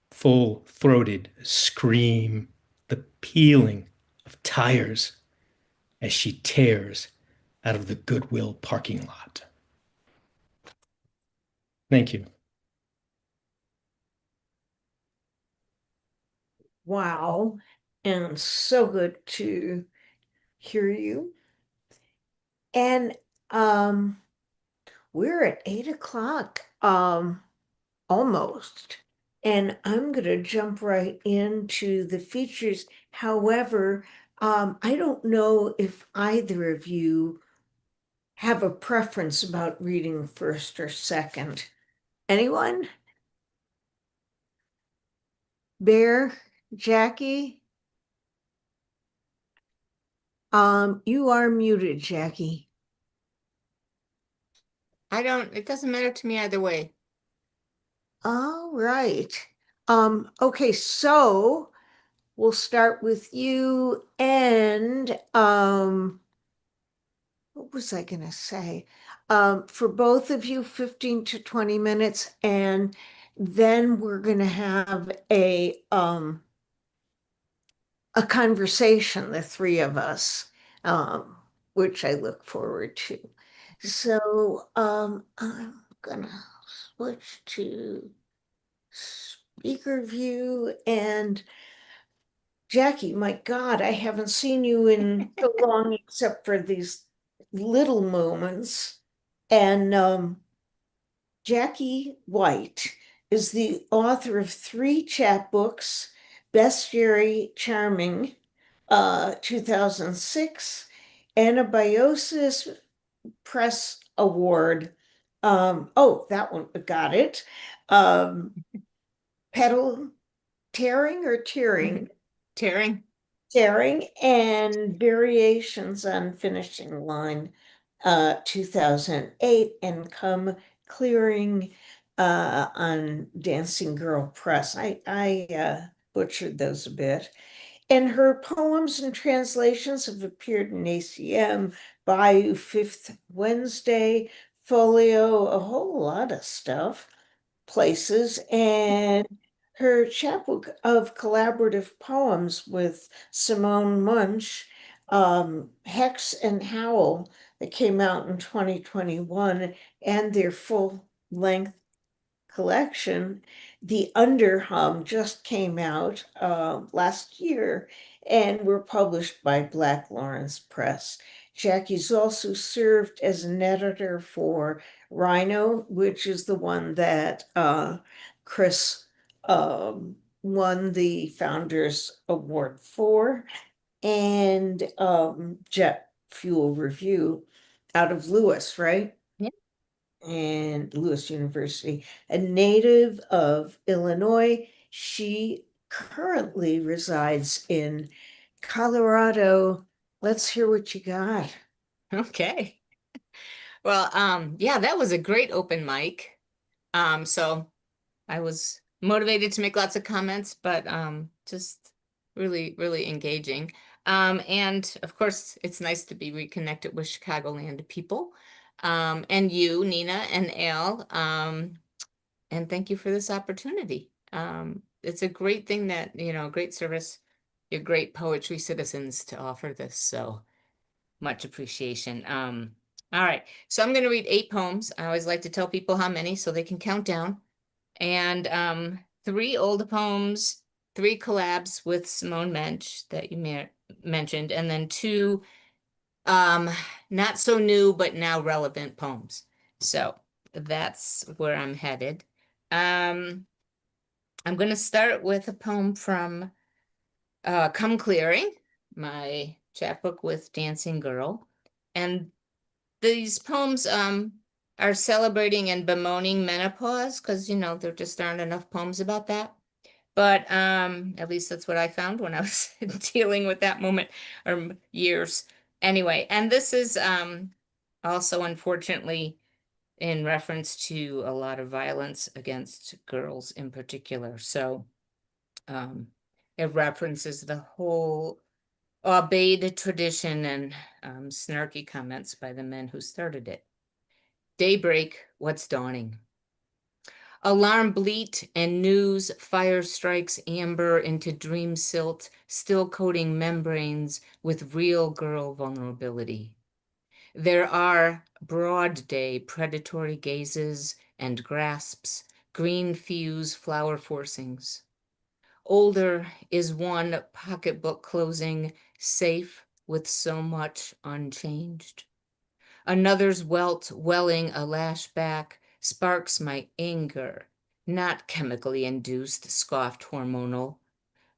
M: full-throated scream, the peeling of tires as she tears out of the Goodwill parking lot. Thank you.
C: Wow. And so good to hear you. And we're at 8 o'clock, almost. And I'm gonna jump right into the features. However, I don't know if either of you have a preference about reading first or second. Anyone? Bear, Jackie? You are muted, Jackie.
N: It doesn't matter to me either way.
C: All right. Okay, so we'll start with you and what was I gonna say? For both of you, 15 to 20 minutes, and then we're gonna have a conversation, the three of us, which I look forward to. So I'm gonna switch to speaker view, and Jackie, my God, I haven't seen you in so long except for these little moments. And Jackie White is the author of 3 chapbooks, Bestiary Charming, 2006, Anabiosis Press Award. Oh, that one, got it. Petal Tearing or Tearing?
N: Tearing.
C: Tearing and Variations on Finishing Line, 2008, and Come Clearing on Dancing Girl Press. I butchered those a bit. And her poems and translations have appeared in ACM, Bayou, Fifth Wednesday, Folio, a whole lot of stuff, places. And her chapbook of collaborative poems with Simone Munch, Hex and Howl, that came out in 2021, and their full-length collection, The Underhum, just came out last year and were published by Black Lawrence Press. Jackie's also served as an editor for Rhino, which is the one that Chris won the Founders Award for, and Jet Fuel Review out of Lewis, right? And Lewis University, a native of Illinois. She currently resides in Colorado. Let's hear what you got.
N: Okay. Well, yeah, that was a great open mic. So I was motivated to make lots of comments, but just really, really engaging. And of course, it's nice to be reconnected with Chicagoland people. And you, Nina and Al, and thank you for this opportunity. It's a great thing that, great service, you're great poetry citizens to offer this, so much appreciation. All right, so I'm going to read 8 poems. I always like to tell people how many so they can count down. And 3 old poems, 3 collabs with Simone Mensch that you mentioned, and then 2 not so new but now relevant poems. So that's where I'm headed. I'm going to start with a poem from Come Clearing, my chapbook with Dancing Girl. And these poems are celebrating and bemoaning menopause because, there just aren't enough poems about that. But at least that's what I found when I was dealing with that moment or years. Anyway, and this is also unfortunately in reference to a lot of violence against girls in particular. So it references the whole obeyed tradition and snarky comments by the men who started it. Daybreak, what's dawning? Alarm bleat and news fire strikes amber into dream silt, still coating membranes with real girl vulnerability. There are broad day predatory gazes and grasps, green fuse flower forcings. Older is one pocketbook closing, safe with so much unchanged. Another's welling a lash back sparks my anger, not chemically induced, scoffed hormonal,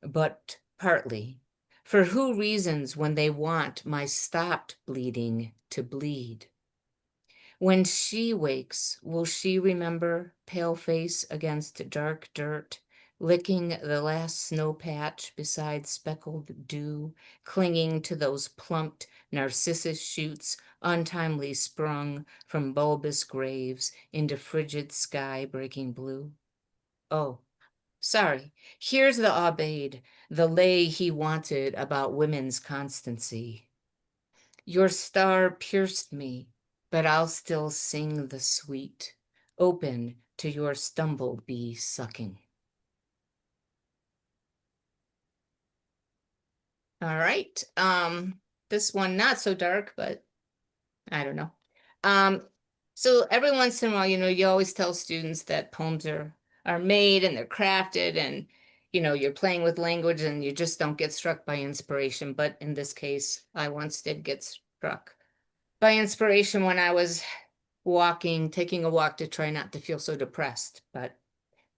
N: but partly. For who reasons when they want my stopped bleeding to bleed? When she wakes, will she remember pale face against dark dirt, licking the last snow patch beside speckled dew, clinging to those plumped narcissus shoots untimely sprung from bulbous graves into frigid sky breaking blue? Oh, sorry, here's the Abaid, the lay he wanted about women's constancy. Your star pierced me, but I'll still sing the sweet, open to your stumble bee sucking. All right. This one not so dark, but I don't know. So every once in a while, you always tell students that poems are made and they're crafted and you're playing with language and you just don't get struck by inspiration. But in this case, I once did get struck by inspiration when I was taking a walk to try not to feel so depressed, but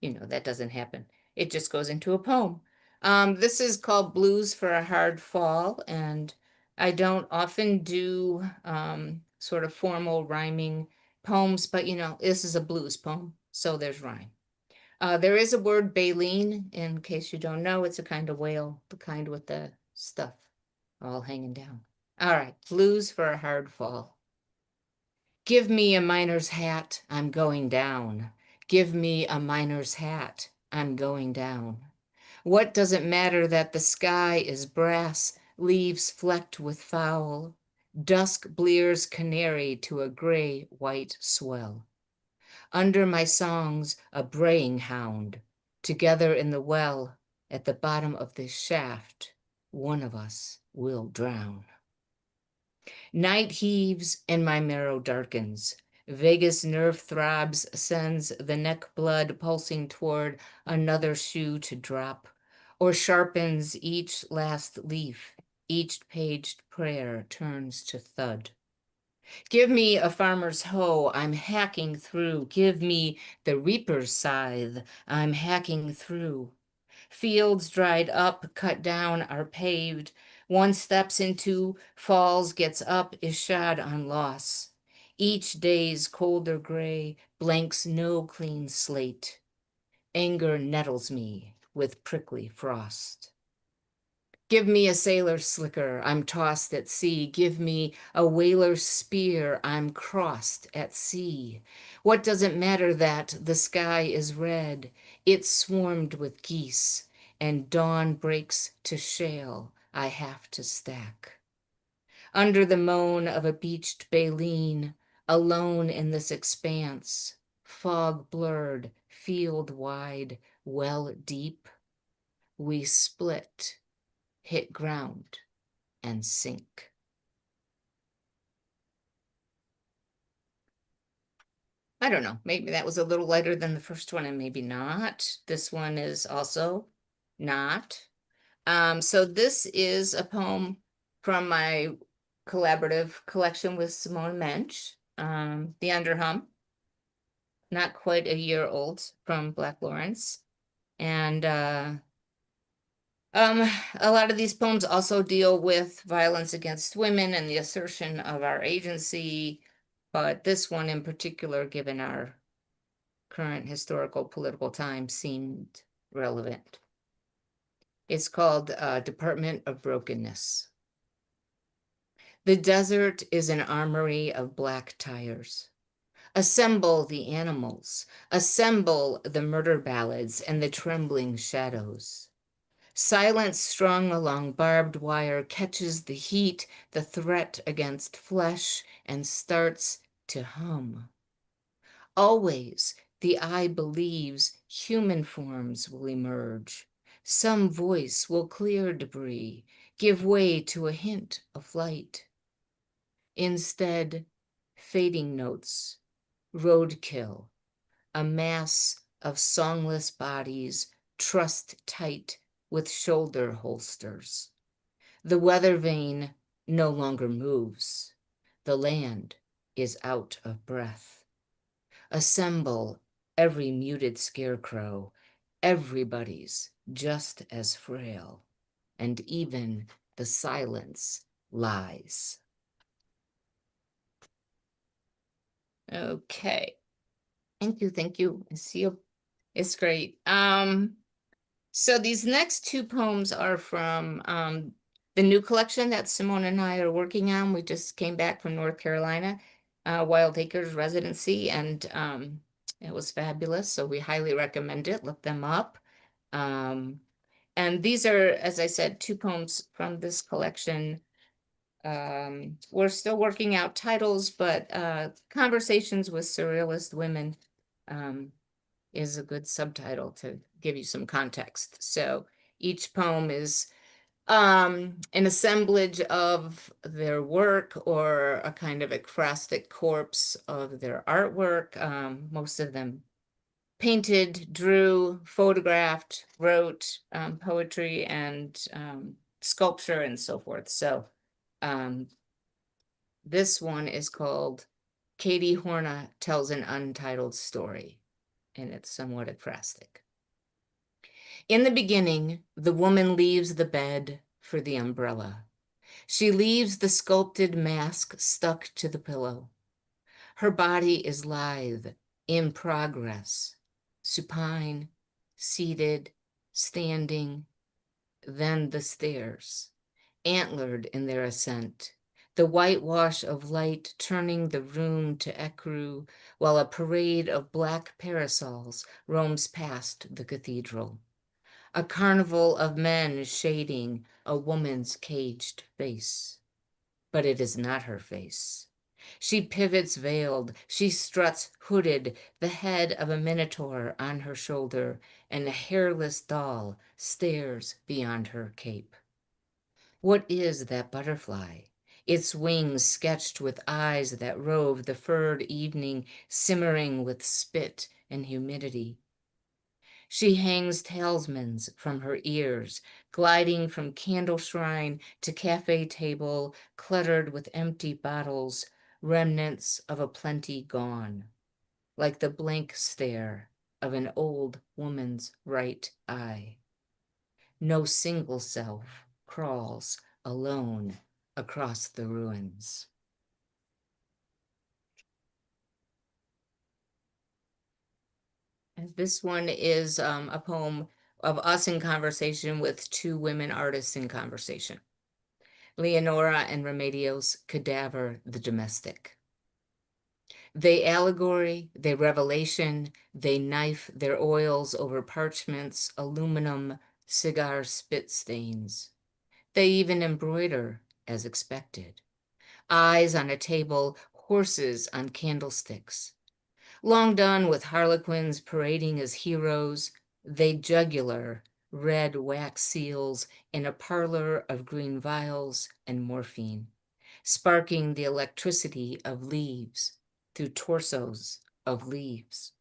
N: that doesn't happen. It just goes into a poem. This is called Blues for a Hard Fall, and I don't often do sort of formal rhyming poems, but this is a blues poem, so there's rhyme. There is a word baleen, in case you don't know, it's a kind of whale, the kind with the stuff all hanging down. All right, Blues for a Hard Fall. Give me a miner's hat, I'm going down. Give me a miner's hat, I'm going down. What does it matter that the sky is brass, leaves flecked with foul? Dusk blears canary to a gray-white swell. Under my songs, a braying hound. Together in the well, at the bottom of this shaft, one of us will drown. Night heaves and my marrow darkens. Vagus nerve throbs, sends the neck blood pulsing toward another shoe to drop, or sharpens each last leaf. Each paged prayer turns to thud. Give me a farmer's hoe, I'm hacking through. Give me the reaper's scythe, I'm hacking through. Fields dried up, cut down, are paved. One steps into, falls, gets up, is shod on loss. Each day's colder gray blanks no clean slate. Anger nettles me with prickly frost. Give me a sailor's slicker, I'm tossed at sea. Give me a whaler's spear, I'm crossed at sea. What does it matter that the sky is red? It's swarmed with geese, and dawn breaks to shale I have to stack. Under the moan of a beached baleen, alone in this expanse, fog blurred, field wide, well deep, we split, hit ground, and sink. I don't know, maybe that was a little lighter than the first one and maybe not. This one is also not. So this is a poem from my collaborative collection with Simone Mensch, The Underhump, not quite a year old, from Black Lawrence. And a lot of these poems also deal with violence against women and the assertion of our agency, but this one in particular, given our current historical political time, seemed relevant. It's called Department of Brokenness. The desert is an armory of black tires. Assemble the animals, assemble the murder ballads and the trembling shadows. Silence strung along barbed wire catches the heat, the threat against flesh, and starts to hum. Always, the eye believes human forms will emerge. Some voice will clear debris, give way to a hint of light. Instead, fading notes, roadkill, a mass of songless bodies trussed tight with shoulder holsters. The weather vane no longer moves. The land is out of breath. Assemble every muted scarecrow. Everybody's just as frail, and even the silence lies. Okay. Thank you, thank you. I see you. It's great. So these next two poems are from the new collection that Simone and I are working on. We just came back from North Carolina, Wild Acres residency, and it was fabulous. So we highly recommend it. Look them up. And these are, as I said, two poems from this collection. We're still working out titles, but Conversations with Surrealist Women is a good subtitle to give you some context. So each poem is an assemblage of their work or a kind of ekphrastic corpse of their artwork. Most of them painted, drew, photographed, wrote poetry and sculpture and so forth. So this one is called Katie Horna Tells an Untitled Story, and it's somewhat ekphrastic. In the beginning, the woman leaves the bed for the umbrella. She leaves the sculpted mask stuck to the pillow. Her body is lithe, in progress, supine, seated, standing, then the stairs, antlered in their ascent, the whitewash of light turning the room to ecru, while a parade of black parasols roams past the cathedral. A carnival of men shading a woman's caged face. But it is not her face. She pivots veiled, she struts hooded, the head of a minotaur on her shoulder, and a hairless doll stares beyond her cape. What is that butterfly? Its wings sketched with eyes that rove the furred evening, simmering with spit and humidity. She hangs talismans from her ears, gliding from candle shrine to cafe table, cluttered with empty bottles, remnants of a plenty gone, like the blank stare of an old woman's right eye. No single self crawls alone across the ruins. And this one is a poem of us in conversation with two women artists in conversation. Leonora and Remedios' Cadaver the Domestic. They allegory, they revelation, they knife their oils over parchments, aluminum, cigar spit stains. They even embroider, as expected. Eyes on a table, horses on candlesticks. Long done with harlequins parading as heroes, they jugular red wax seals in a parlor of green vials and morphine, sparking the electricity of leaves through torsos of leaves.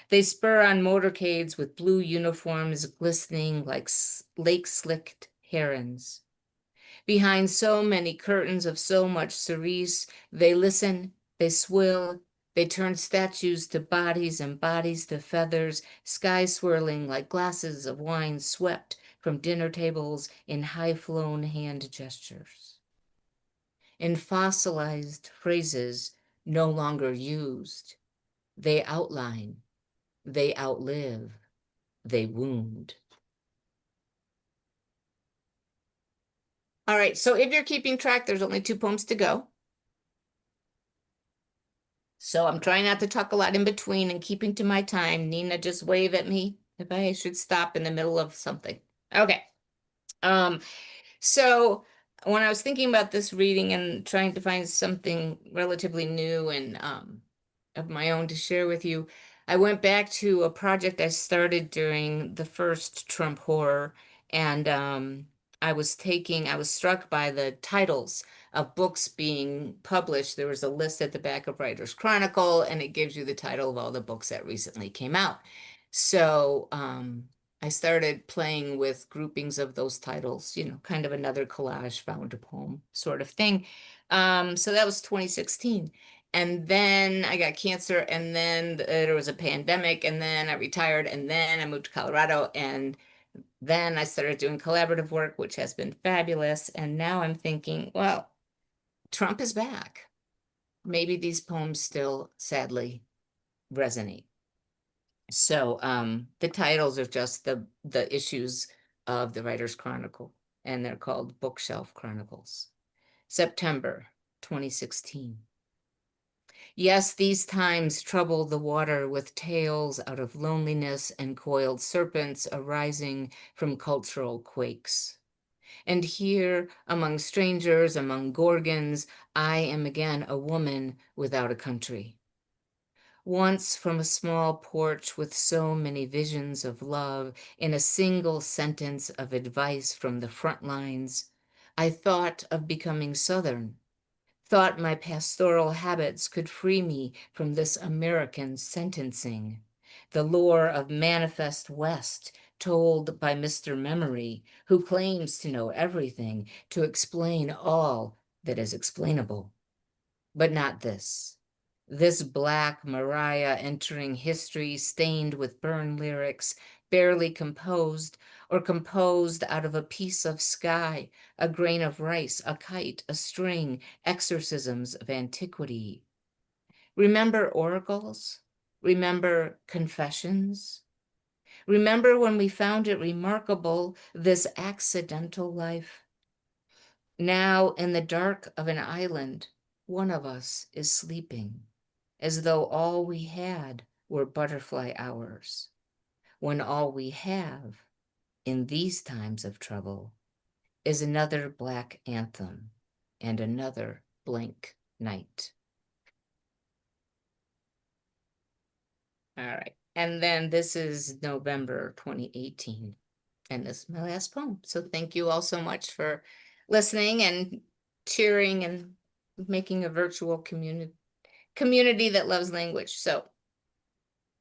N: They spur on motorcades with blue uniforms glistening like lake-slicked herons. Behind so many curtains of so much cerise, they listen, they swill, they turn statues to bodies and bodies to feathers, sky swirling like glasses of wine swept from dinner tables in high-flown hand gestures. In fossilized phrases no longer used, they outline, they outlive, they wound. All right, so if you're keeping track, there's only 2 poems to go. So I'm trying not to talk a lot in between and keeping to my time. Nina, just wave at me if I should stop in the middle of something. Okay. So when I was thinking about this reading and trying to find something relatively new and of my own to share with you, I went back to a project I started during the first Trump horror, and I was struck by the titles of books being published. There was a list at the back of Writer's Chronicle, and it gives you the title of all the books that recently came out. So I started playing with groupings of those titles, kind of another collage found a poem sort of thing. So that was 2016. And then I got cancer, and then there was a pandemic, and then I retired, and then I moved to Colorado, and then I started doing collaborative work, which has been fabulous. And now I'm thinking, well, Trump is back. Maybe these poems still sadly resonate. So the titles are just the issues of the Writer's Chronicle, and they're called Bookshelf Chronicles. September 2016. Yes, these times trouble the water with tales out of loneliness and coiled serpents arising from cultural quakes. And here, among strangers, among gorgons, I am again a woman without a country. Once from a small porch with so many visions of love in a single sentence of advice from the front lines, I thought of becoming Southern, thought my pastoral habits could free me from this American sentencing, the lore of Manifest West told by Mr. Memory, who claims to know everything, to explain all that is explainable. But not this. This Black Mariah entering history stained with burn lyrics, barely composed, or composed out of a piece of sky, a grain of rice, a kite, a string, exorcisms of antiquity. Remember oracles? Remember confessions? Remember when we found it remarkable, this accidental life? Now, in the dark of an island, one of us is sleeping, as though all we had were butterfly hours, when all we have, in these times of trouble, is another black anthem and another blank night. All right. And then this is November 2018. And this is my last poem. So thank you all so much for listening and cheering and making a virtual community that loves language. So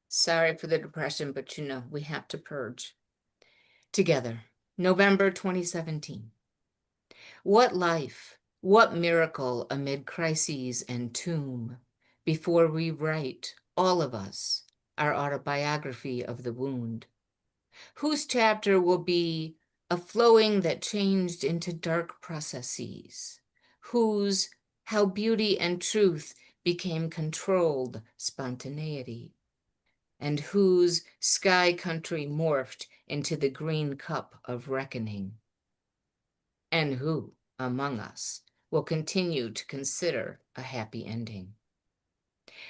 N: sorry for the depression, but you know, we have to purge together. November 2017. What life, what miracle amid crises and tomb, before we write, all of us, our autobiography of the wound, whose chapter will be a flowing that changed into dark processes, whose how beauty and truth became controlled spontaneity, and whose sky country morphed into the green cup of reckoning, and who among us will continue to consider a happy ending.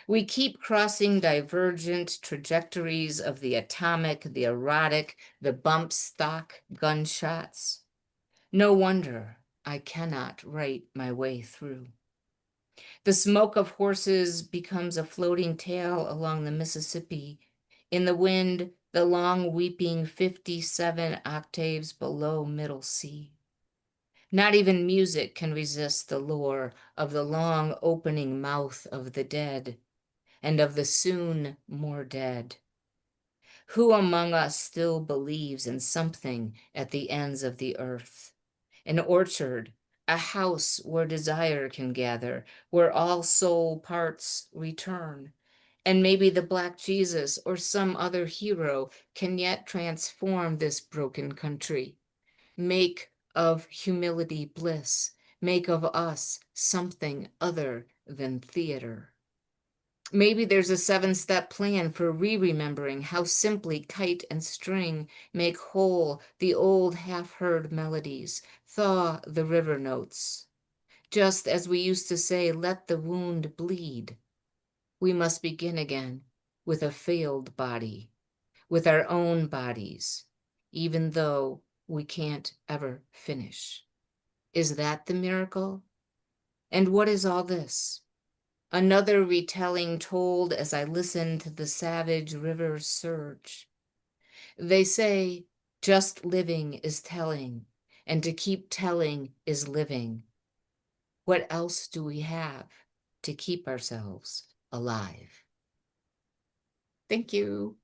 N: We keep crossing divergent trajectories of the atomic, the erotic, the bump stock gunshots. No wonder I cannot write my way through. The smoke of horses becomes a floating tail along the Mississippi. In the wind, the long weeping 57 octaves below middle C. Not even music can resist the lure of the long opening mouth of the dead, and of the soon more dead. Who among us still believes in something at the ends of the earth? An orchard, a house where desire can gather, where all soul parts return. And maybe the Black Jesus or some other hero can yet transform this broken country. Make of humility bliss, make of us something other than theater. Maybe there's a 7-step plan for re-remembering how simply kite and string make whole the old half-heard melodies, thaw the river notes. Just as we used to say, let the wound bleed. We must begin again with a failed body, with our own bodies, even though we can't ever finish. Is that the miracle? And what is all this? Another retelling told as I listened to the savage river's surge. They say just living is telling, and to keep telling is living. What else do we have to keep ourselves alive? Thank you.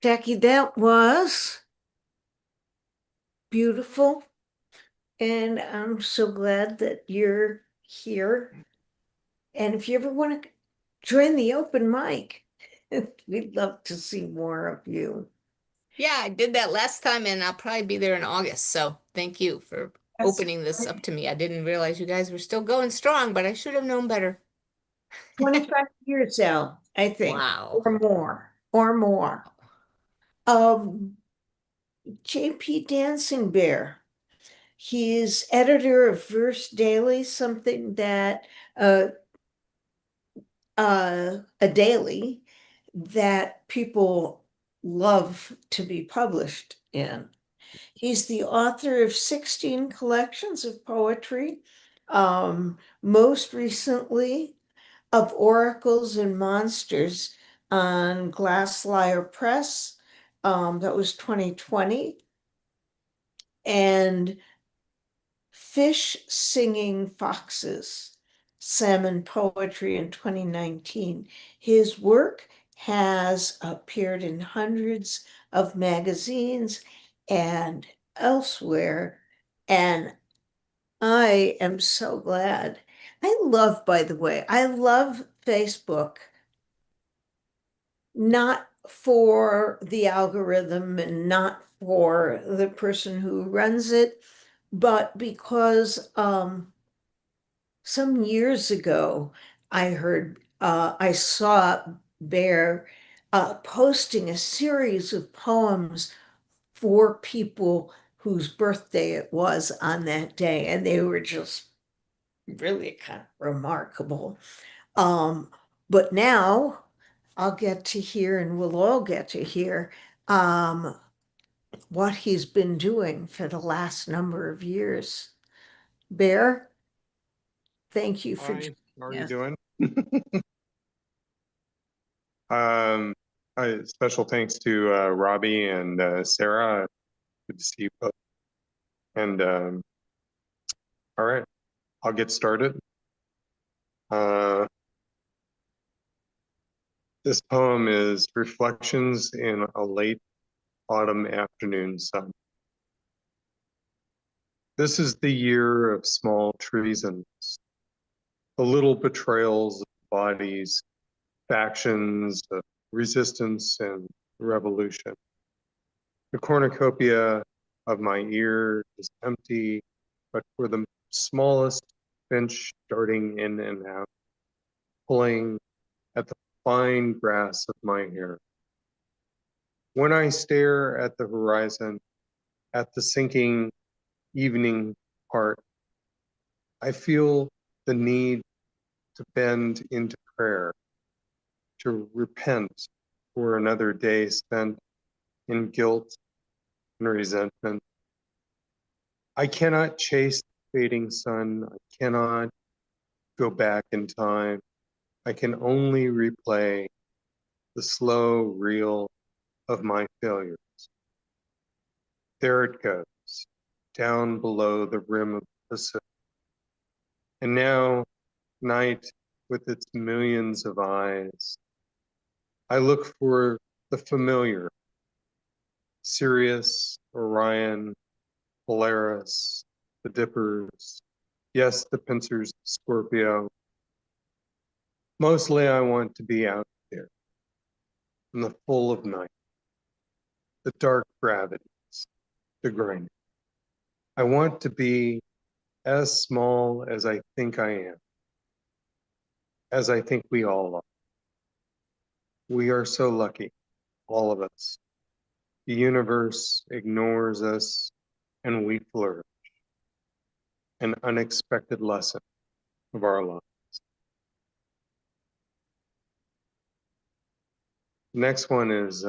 C: Jackie, that was beautiful. And I'm so glad that you're here. And if you ever want to join the open mic, we'd love to see more of you.
N: Yeah, I did that last time and I'll probably be there in August. So thank you for opening this up to me. I didn't realize you guys were still going strong, but I should have known better.
C: 25 years, Al, I think.
N: Wow.
C: Or more. JP Dancing Bear. He is editor of Verse Daily, something that a daily that people love to be published in. He's the author of 16 collections of poetry, most recently of Oracles and Monsters on Glasslyre Press. That was 2020. And Fish Singing Foxes, Salmon Poetry in 2019. His work has appeared in hundreds of magazines and elsewhere, and I am so glad. By the way, I love Facebook, not for the algorithm and not for the person who runs it, but because some years ago I saw Bear posting a series of poems for people whose birthday it was on that day, and they were just really kind of remarkable. But now I'll get to hear, and we'll all get to hear, what he's been doing for the last number of years. Bear, thank you for
O: Hi, how are
C: joining
O: you
C: us.
O: doing? Special thanks to Robbie and Sarah. Good to see you both. And all right, I'll get started. This poem is Reflections in a Late Autumn Afternoon Sun. This is the year of small treasons, the little betrayals of bodies, factions of resistance and revolution. The cornucopia of my ear is empty, but for the smallest finch darting in and out, pulling at the fine grass of my hair. When I stare at the horizon, at the sinking evening part, I feel the need to bend into prayer, to repent for another day spent in guilt and resentment. I cannot chase the fading sun. I cannot go back in time. I can only replay the slow reel of my failures. There it goes, down below the rim of the Pacific. And now, night with its millions of eyes, I look for the familiar, Sirius, Orion, Polaris, the Dippers, yes, the pincers of Scorpio. Mostly I want to be out there in the full of night, the dark gravities, the grain. I want to be as small as I think I am, as I think we all are. We are so lucky, all of us. The universe ignores us and we flourish. An unexpected lesson of our lives. Next one is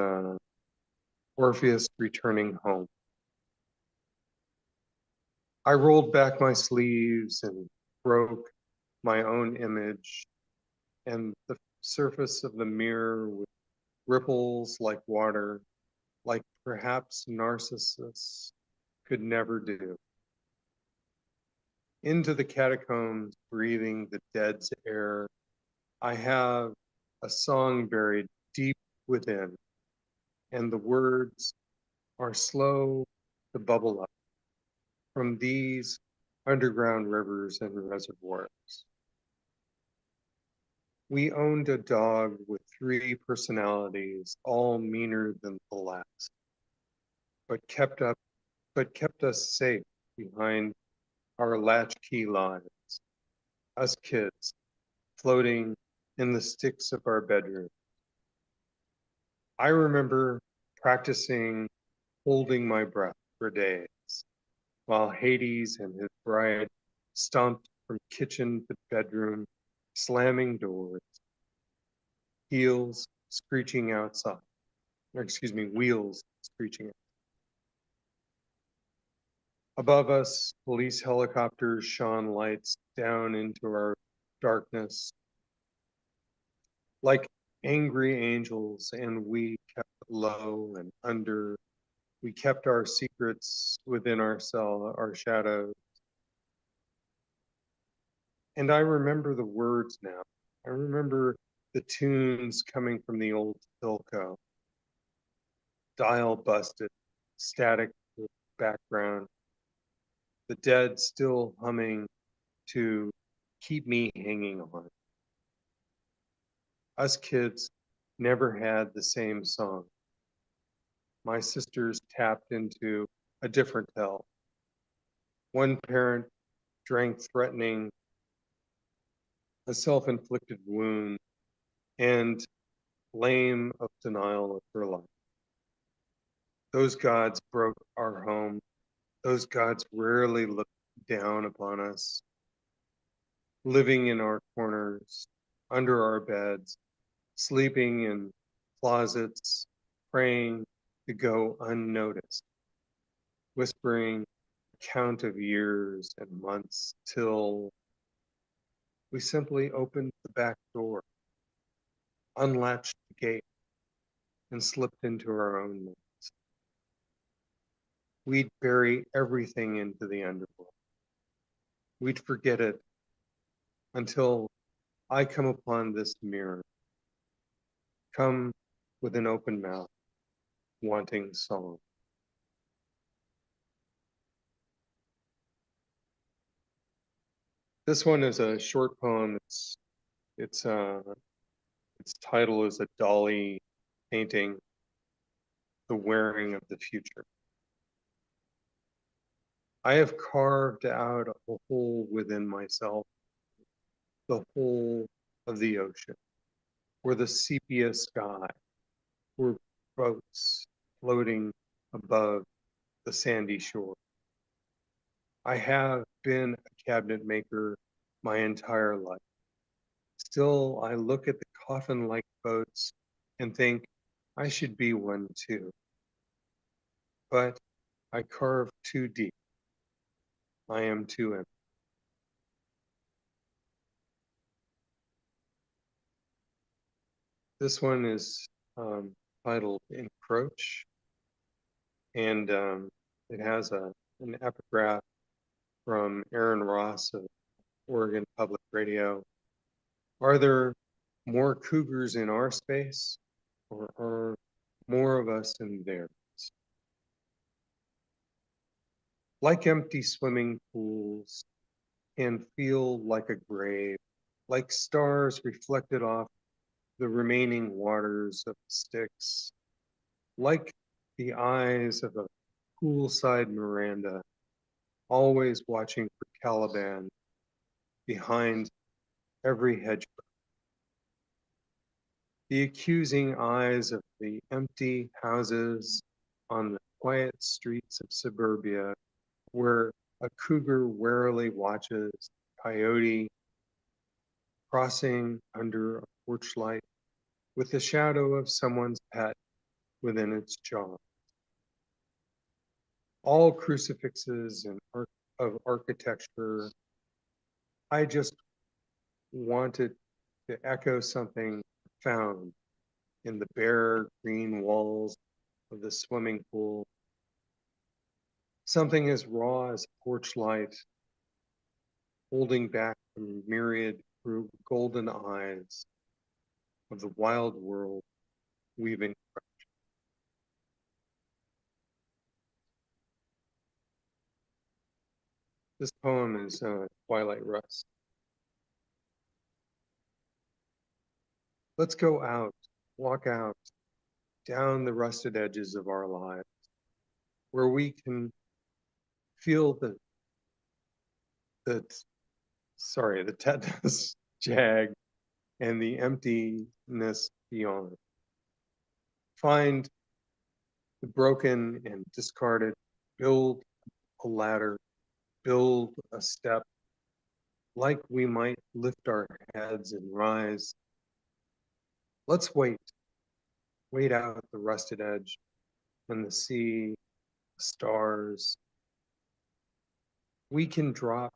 O: Orpheus returning home. I rolled back my sleeves and broke my own image and the surface of the mirror with ripples like water, like perhaps Narcissus could never do. Into the catacombs, breathing the dead's air, I have a song buried deep within, and the words are slow to bubble up from these underground rivers and reservoirs. We owned a dog with 3 personalities, all meaner than the last, but kept us safe behind our latchkey lives, us kids floating in the sticks of our bedroom. I remember practicing holding my breath for days while Hades and his bride stomped from kitchen to bedroom, slamming doors, heels screeching outside, or excuse me, wheels screeching outside. Above us, police helicopters shone lights down into our darkness like angry angels, and we kept low and under. We kept our secrets within our cell, our shadows. And I remember the words now. I remember the tunes coming from the old Philco. Dial busted, static background. The Dead still humming to keep me hanging on. Us kids never had the same song. My sisters tapped into a different hell. One parent drank threatening a self-inflicted wound, and flame of denial of her life. Those gods broke our home. Those gods rarely looked down upon us, living in our corners, under our beds, sleeping in closets, praying to go unnoticed, whispering a count of years and months till we simply opened the back door, unlatched the gate, and slipped into our own minds. We'd bury everything into the underworld. We'd forget it until I come upon this mirror, come with an open mouth, wanting song. This one is a short poem. Its title is a Dali painting, The Wearing of the Future. I have carved out a hole within myself, the whole of the ocean, or the sepia sky, or boats floating above the sandy shore. I have been a cabinet maker my entire life. Still, I look at the coffin-like boats and think I should be one too. But I carve too deep. I am too empty. This one is titled Encroach, and it has an epigraph from Aaron Ross of Oregon Public Radio. Are there more cougars in our space, or are more of us in theirs? Like empty swimming pools, can feel like a grave, like stars reflected off the remaining waters of Styx, like the eyes of a poolside Miranda, always watching for Caliban behind every hedgerow. The accusing eyes of the empty houses on the quiet streets of suburbia, where a cougar warily watches a coyote crossing under a porch light with the shadow of someone's pet within its jaw. All crucifixes and of architecture, I just wanted to echo something found in the bare green walls of the swimming pool. Something as raw as porch light, holding back the myriad golden eyes of the wild world weaving. This poem is Twilight Rust. Let's go out, walk out, down the rusted edges of our lives, where we can feel the tetanus jag and the emptiness beyond. Find the broken and discarded, build a ladder, build a step, like we might lift our heads and rise. Let's wait out the rusted edge and the sea, the stars. We can drop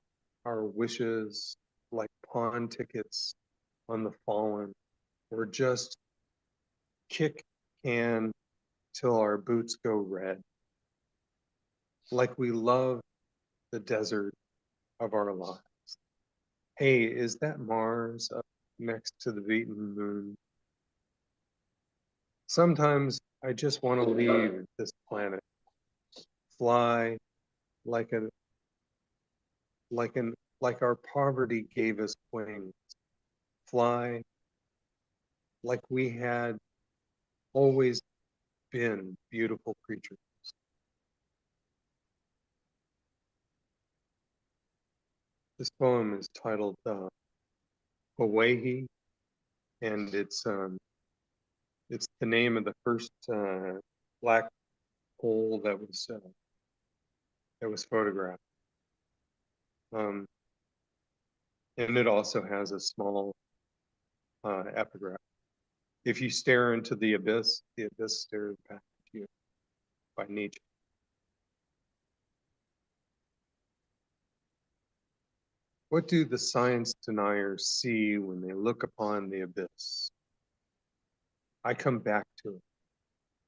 O: our wishes like pawn tickets on the fallen, or just kick can till our boots go red, like we love the desert of our lives. Hey, is that Mars up next to the beaten moon? Sometimes I just want to leave this planet, fly like our poverty gave us wings, fly like we had always been beautiful creatures. This poem is titled Hawaii, and it's It's the name of the first black hole that was photographed. And it also has a small epigraph. If you stare into the abyss stares back at you, by nature. What do the science deniers see when they look upon the abyss? I come back to it,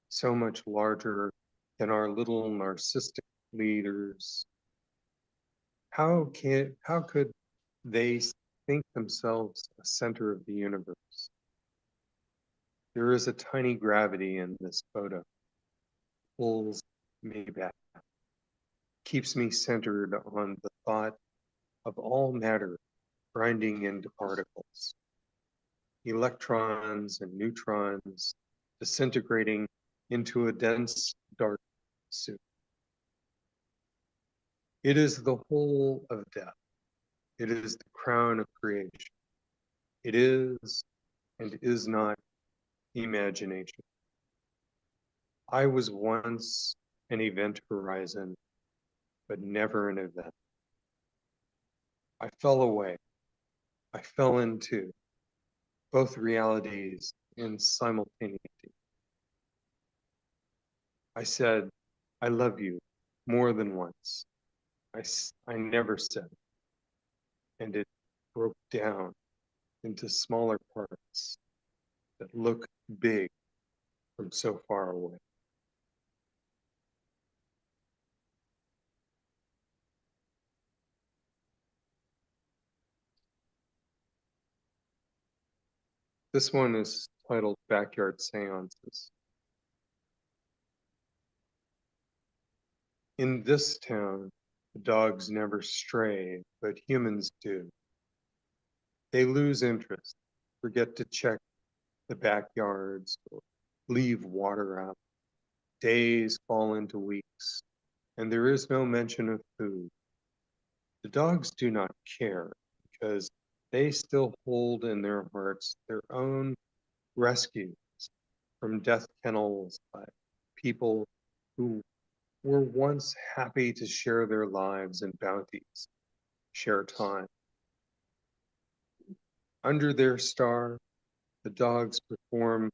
O: so much larger than our little narcissistic leaders. How could they think themselves a center of the universe? There is a tiny gravity in this photo. Pulls me back, keeps me centered on the thought of all matter grinding into particles, electrons and neutrons disintegrating into a dense dark soup. It is the whole of death. It is the crown of creation. It is and is not imagination. I was once an event horizon, but never an event. I fell away. I fell into both realities in simultaneity. I said, I love you more than once. I never said it, and it broke down into smaller parts that look big from so far away. This one is titled Backyard Seances. In this town, the dogs never stray, but humans do. They lose interest, forget to check the backyards, or leave water out. Days fall into weeks, and there is no mention of food. The dogs do not care because they still hold in their hearts their own rescues from death kennels by people who were once happy to share their lives and bounties, share time. Under their star, the dogs perform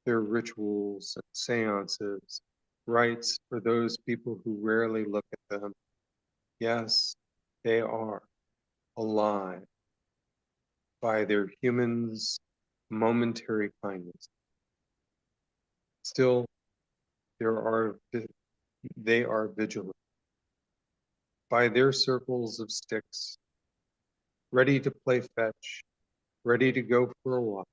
O: their rituals and seances, rites for those people who rarely look at them. Yes, they are alive by their humans' momentary kindness. Still, they are vigilant. By their circles of sticks, ready to play fetch, ready to go for a walk,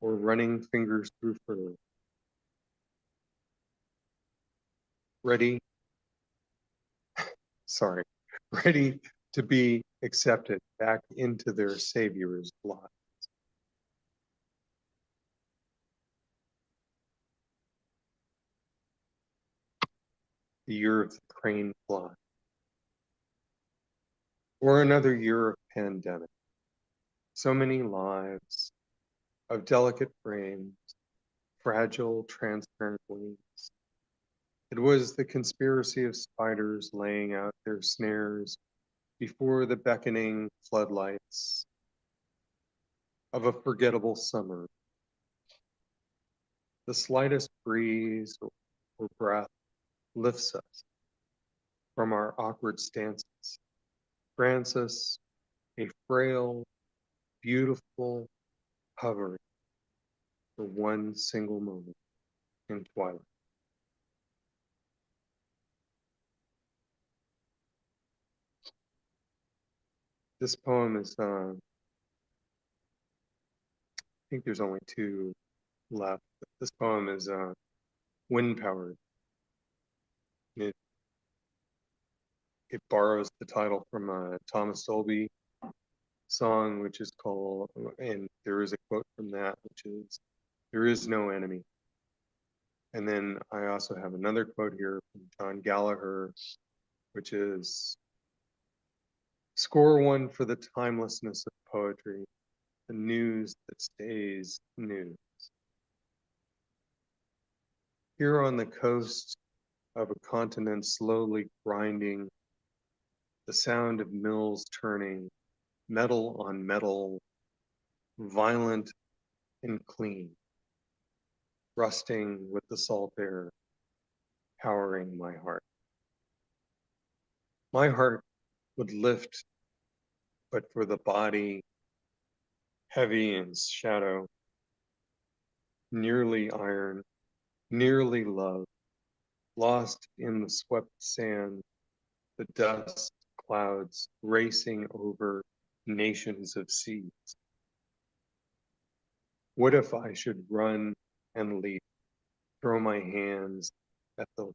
O: or running fingers through fur. Ready, ready to be accepted back into their Savior's lives. The year of the crane fly. Or another year of pandemic. So many lives of delicate frames, fragile, transparent wings. It was the conspiracy of spiders laying out their snares before the beckoning floodlights of a forgettable summer. The slightest breeze or breath lifts us from our awkward stances, grants us a frail, beautiful hovering for one single moment in twilight. This poem is, I think there's only two left. This poem is wind powered. It borrows the title from a Thomas Dolby song, which is called, and there is a quote from that, which is, "There is no enemy." And then I also have another quote here from John Gallagher, which is, "Score one for the timelessness of poetry, the news that stays news." Here on the coast of a continent slowly grinding, the sound of mills turning, metal on metal, violent and clean, rusting with the salt air, powering my heart. My heart would lift, but for the body, heavy in shadow, nearly iron, nearly love, lost in the swept sand, the dust clouds racing over nations of seas. What if I should run and leap, throw my hands at the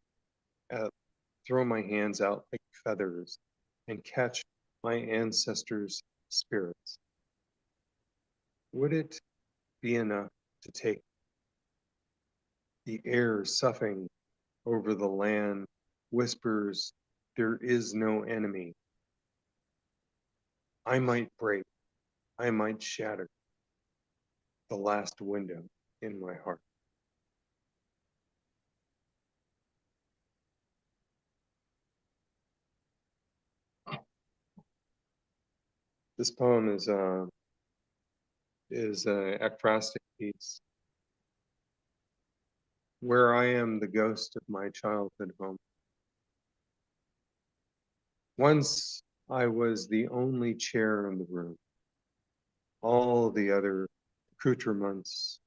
O: throw my hands out like feathers and catch my ancestors' spirits? Would it be enough to take the air soughing over the land whispers there is no enemy? I might break, I might shatter the last window in my heart. This poem is an ekphrastic piece where I am the ghost of my childhood home. Once I was the only chair in the room. All the other accoutrements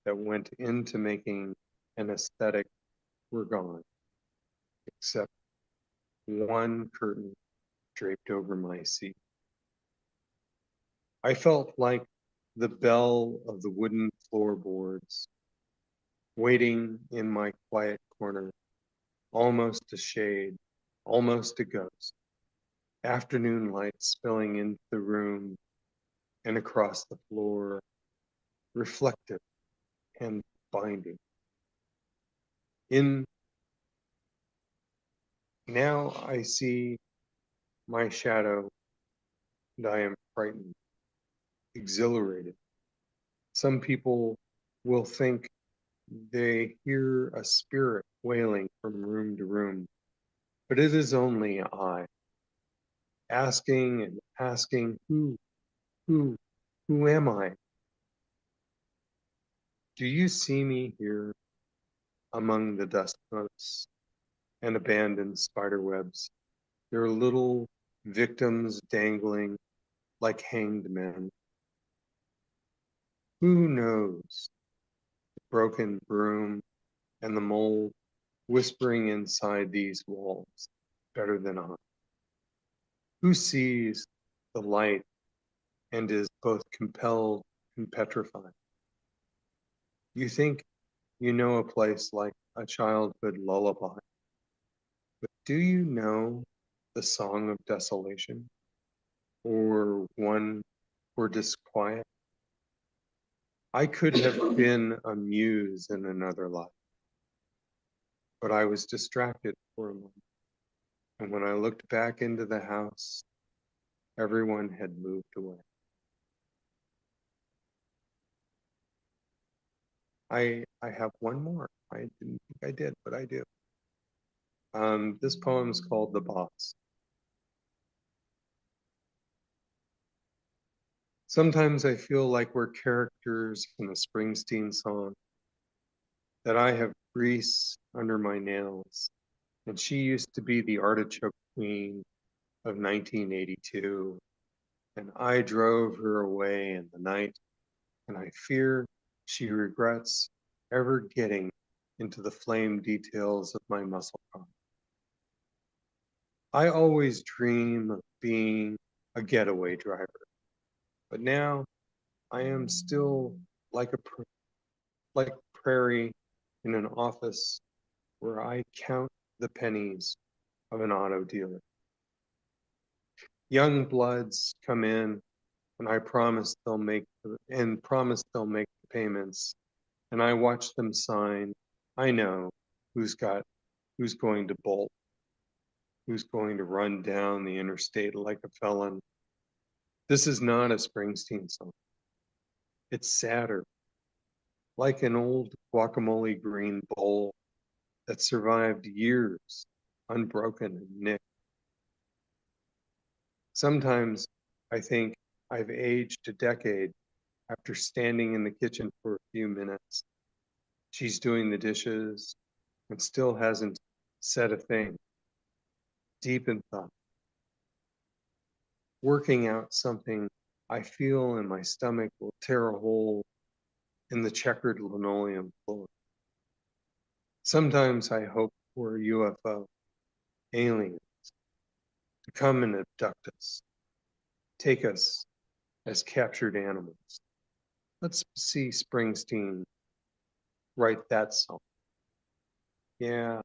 O: that went into making an aesthetic were gone, except one curtain draped over my seat. I felt like the bell of the wooden floorboards, waiting in my quiet corner, almost a shade, almost a ghost. Afternoon light spilling into the room and across the floor, reflective and binding. Now I see my shadow and I am frightened, exhilarated. Some people will think they hear a spirit wailing from room to room, but it is only I, asking and asking, who am I? Do you see me here among the dust motes and abandoned spider webs? There are little victims dangling like hanged men. Who knows? The broken broom and the mold whispering inside these walls better than I. Who sees the light and is both compelled and petrified? You think you know a place like a childhood lullaby, but do you know the song of desolation or one for disquiet? I could have been a muse in another life, but I was distracted for a moment. And when I looked back into the house, everyone had moved away. I have one more. I didn't think I did, but I do. This poem is called The Boss. Sometimes I feel like we're characters in a Springsteen song, that I have grease under my nails, and she used to be the artichoke queen of 1982, and I drove her away in the night, and I fear she regrets ever getting into the flame details of my muscle car. I always dream of being a getaway driver, but now I am still like like prairie in an office where I count the pennies of an auto dealer. Young bloods come in and I promise they'll make the payments, and I watch them sign. I know who's going to bolt, who's going to run down the interstate like a felon. This is not a Springsteen song. It's sadder, like an old guacamole green bowl that survived years unbroken and nicked. Sometimes I think I've aged a decade after standing in the kitchen for a few minutes. She's doing the dishes and still hasn't said a thing. Deep in thought, working out something I feel in my stomach will tear a hole in the checkered linoleum floor. Sometimes I hope for a UFO, aliens, to come and abduct us, take us as captured animals. Let's see Springsteen write that song. Yeah,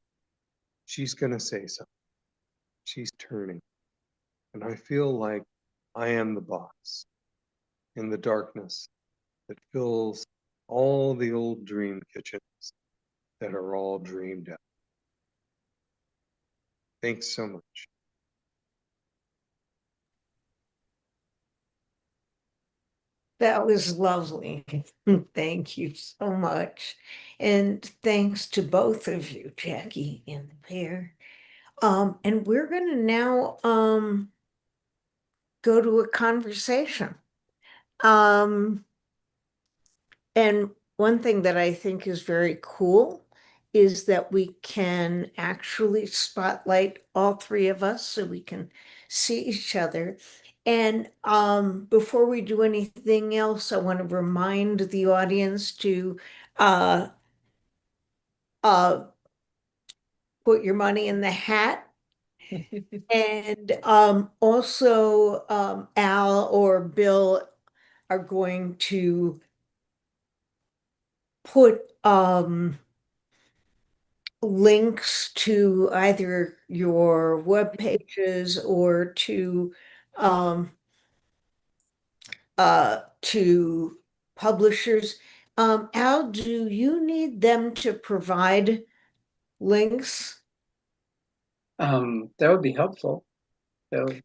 O: she's gonna say something. She's turning. And I feel like I am the boss in the darkness that fills all the old dream kitchens that are all dreamed out. Thanks so much.
C: That was lovely. Thank you so much. And thanks to both of you, Jackie and the pair. And we're gonna now go to a conversation. And one thing that I think is very cool is that we can actually spotlight all three of us so we can see each other. And before we do anything else, I want to remind the audience to uh, uh, put your money in the hat. And also Al or Bill are going to put links to either your web pages or to publishers. Al, do you need them to provide links?
B: That would be helpful. So if you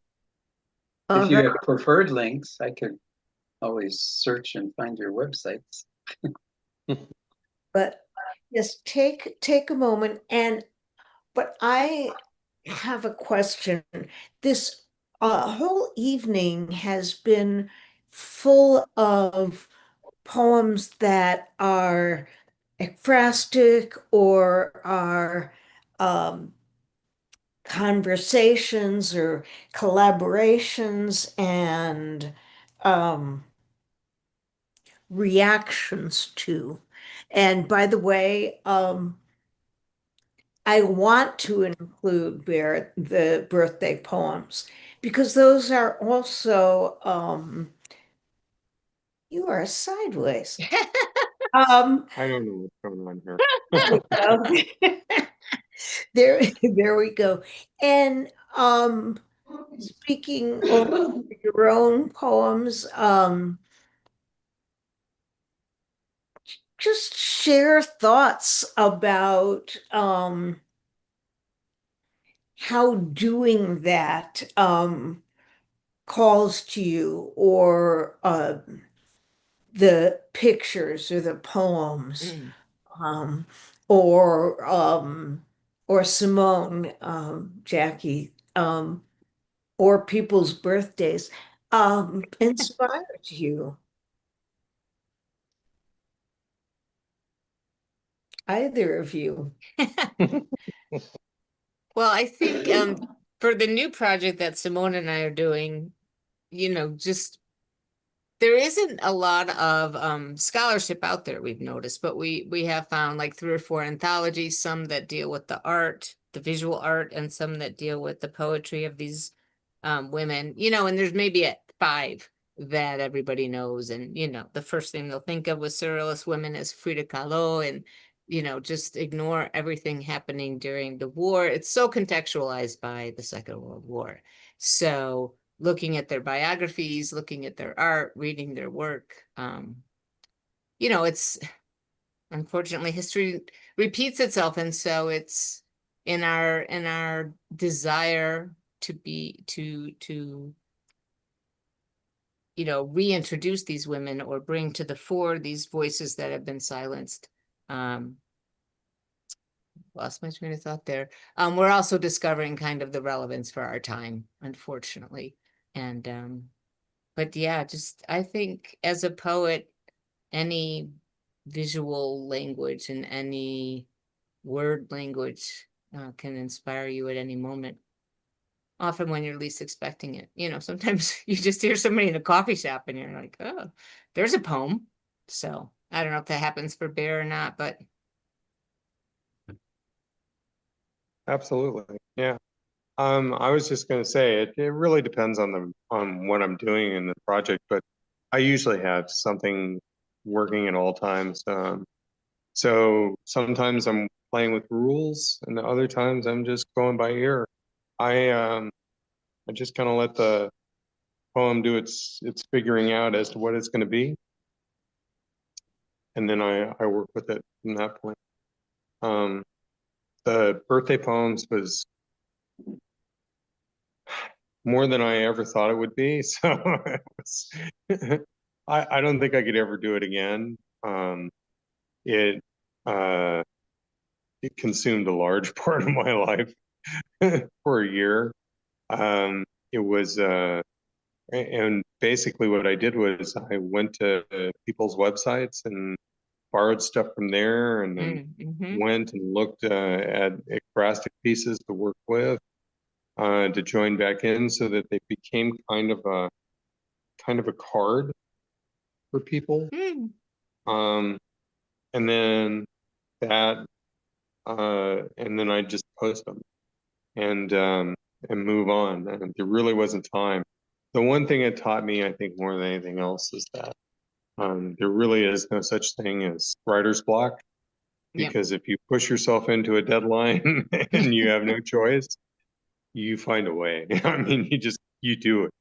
C: Uh-huh.
B: have preferred links, I could always search and find your websites.
C: But yes, take a moment but I have a question. This whole evening has been full of poems that are ekphrastic or are conversations or collaborations and reactions to. And by the way, I want to include the birthday poems because those are also you are sideways.
O: I don't know what's going on here.
C: There we go. And speaking of your own poems, just share thoughts about how doing that calls to you or the pictures or the poems um, or Simone, Jackie, or people's birthdays inspired you. Either of you.
N: Well, I think for the new project that Simone and I are doing, just there isn't a lot of scholarship out there, we've noticed, but we have found like 3 or 4 anthologies, some that deal with the art, the visual art, and some that deal with the poetry of these women, and there's maybe 5 that everybody knows. And, the first thing they'll think of with Surrealist women is Frida Kahlo, and, just ignore everything happening during the war. It's so contextualized by the Second World War. So looking at their biographies, looking at their art, reading their work, it's unfortunately history repeats itself. And so it's in our desire to reintroduce these women or bring to the fore these voices that have been silenced. lost my train of thought there. We're also discovering kind of the relevance for our time, unfortunately. And but yeah, just I think as a poet, any visual language and any word language can inspire you at any moment. Often when you're least expecting it. You know, sometimes you just hear somebody in a coffee shop and you're like, oh, there's a poem. So I don't know if that happens for Bear or not, but
O: Absolutely. Yeah. I was just going to say it really depends on what I'm doing in the project, but I usually have something working at all times. So sometimes I'm playing with rules, and other times I'm just going by ear. I just kind of let the poem do its figuring out as to what it's going to be, and then I work with it from that point. The birthday poems was more than I ever thought it would be. So it was, I don't think I could ever do it again. It uh, it consumed a large part of my life for a year. It was and basically what I did was I went to people's websites and borrowed stuff from there, and then went and looked at acrostic pieces to work with, to join back in, so that they became kind of a card for people. Um, and then that, and then I just post them and move on. And there really wasn't time. The one thing it taught me, I think, more than anything else, is that there really is no such thing as writer's block, because if you push yourself into a deadline and you have no choice, you find a way. I mean, you do it.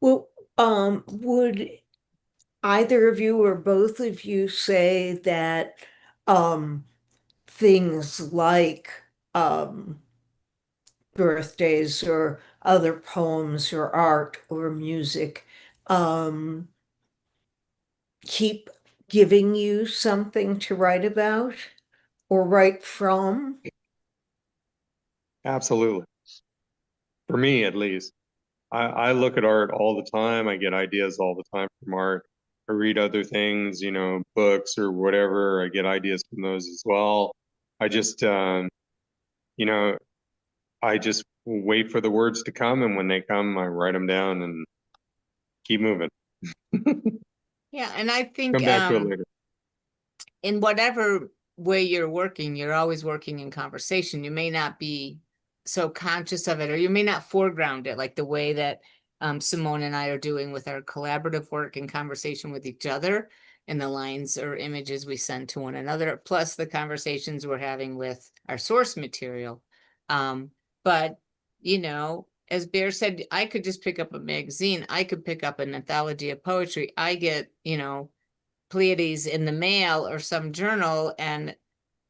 C: Well, would either of you or both of you say that things like birthdays or other poems or art or music keep giving you something to write about or write from?
O: Absolutely. For me, at least. I look at art all the time. I get ideas all the time from art. I read other things, books or whatever. I get ideas from those as well. I just, you know, I just wait for the words to come, and when they come, I write them down and keep moving.
N: yeah, and I think
O: Come back to it later.
N: in whatever way you're working, you're always working in conversation. You may not be so conscious of it, or you may not foreground it like the way that Simone and I are doing with our collaborative work and conversation with each other, and the lines or images we send to one another, plus the conversations we're having with our source material. But, as Bear said, I could just pick up a magazine. I could pick up an anthology of poetry. I get, Pleiades in the mail or some journal, and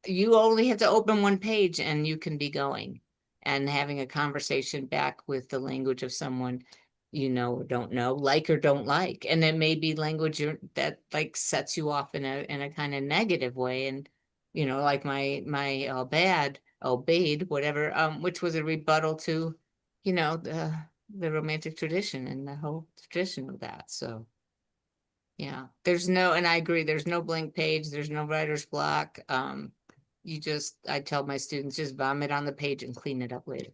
N: you only have to open one page and you can be going and having a conversation back with the language of someone or don't know, like or don't like. And it may be language that like sets you off in a kind of negative way. And like my obeyed, whatever, which was a rebuttal to the romantic tradition and the whole tradition of that. So yeah, and I agree, there's no blank page, there's no writer's block. I tell my students, just vomit on the page and clean it up later.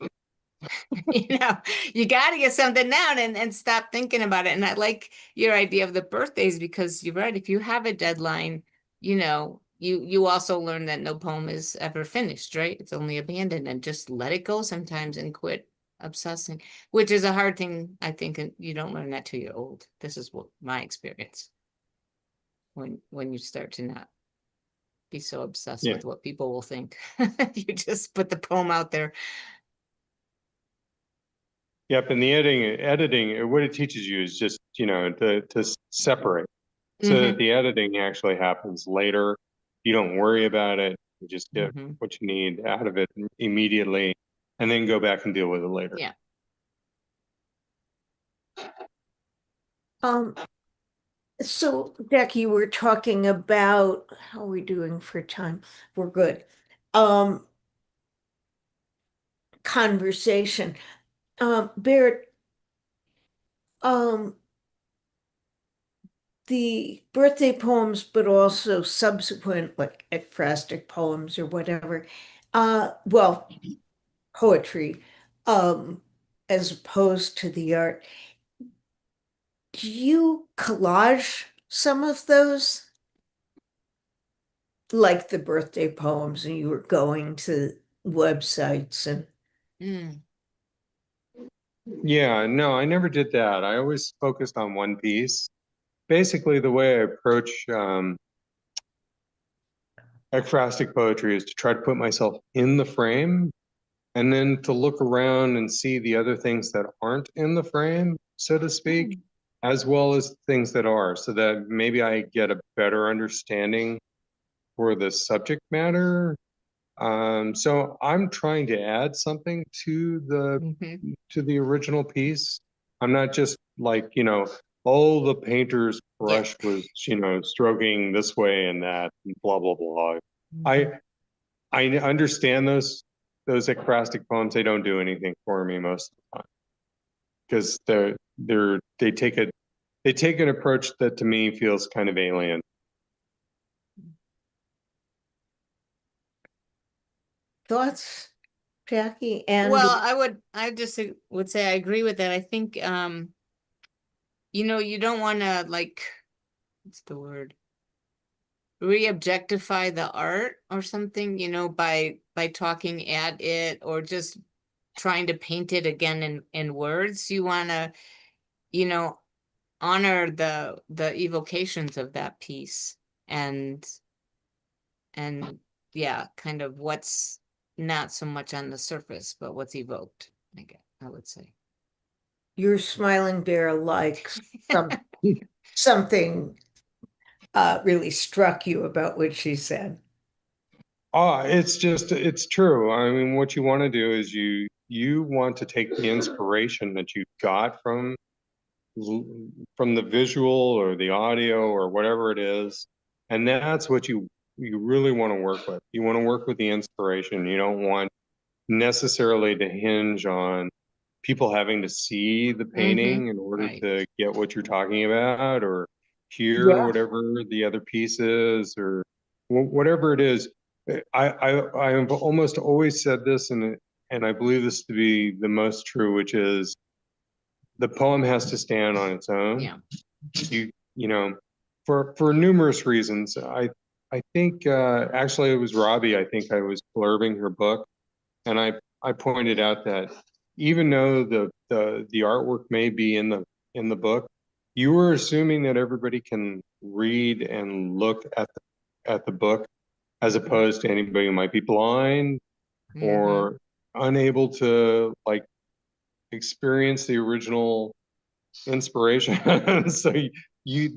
N: You got to get something down and stop thinking about it. And I like your idea of the birthdays, because you're right. If you have a deadline, you also learn that no poem is ever finished, right? It's only abandoned, and just let it go sometimes and quit obsessing, which is a hard thing, I think, and you don't learn that till you're old. This is what my experience. When you start to not be so obsessed with what people will think. You just put the poem out there.
O: Yep, and the editing, what it teaches you is just, to separate, so that the editing actually happens later. You don't worry about it. You just get what you need out of it immediately, and then go back and deal with it later.
N: Yeah.
C: So Becky, we're talking about how are we doing for time? We're good. um conversation. Barrett, um the birthday poems, but also subsequent like ekphrastic poems or whatever, well, poetry, as opposed to the art. Do you collage some of those? Like the birthday poems, and you were going to websites and
N: Mm.
O: Yeah, no, I never did that. I always focused on one piece. Basically, the way I approach ekphrastic poetry is to try to put myself in the frame and then to look around and see the other things that aren't in the frame, so to speak, as well as things that are, so that maybe I get a better understanding for the subject matter. So I'm trying to add something to the original piece. I'm not just like, oh, the painter's brush was, stroking this way and that, and blah blah blah. I understand those ekphrastic poems. They don't do anything for me most of the time because they take an approach that to me feels kind of alien.
C: thoughts, Jackie? And
N: Well, I just would say I agree with that. I think, you don't want to like, what's the word? Re-objectify the art or something, by talking at it or just trying to paint it again in words. You want to, honor the evocations of that piece and yeah, kind of what's not so much on the surface, but what's evoked, I would say.
C: your smiling bear likes something really struck you about what she said.
O: It's true. I mean, what you want to do is you want to take the inspiration that you got from the visual or the audio or whatever it is, and that's what you really want to work with. You want to work with the inspiration. You don't want necessarily to hinge on people having to see the painting in order to get what you're talking about or hear whatever the other piece is or whatever it is. I have almost always said this, and I believe this to be the most true, which is the poem has to stand on its own.
N: Yeah.
O: You know, for numerous reasons. I think actually it was Robbie. I think I was blurbing her book, and I pointed out that even though the artwork may be in the book, you were assuming that everybody can read and look at the book, as opposed to anybody who might be blind or unable to like experience the original inspiration. So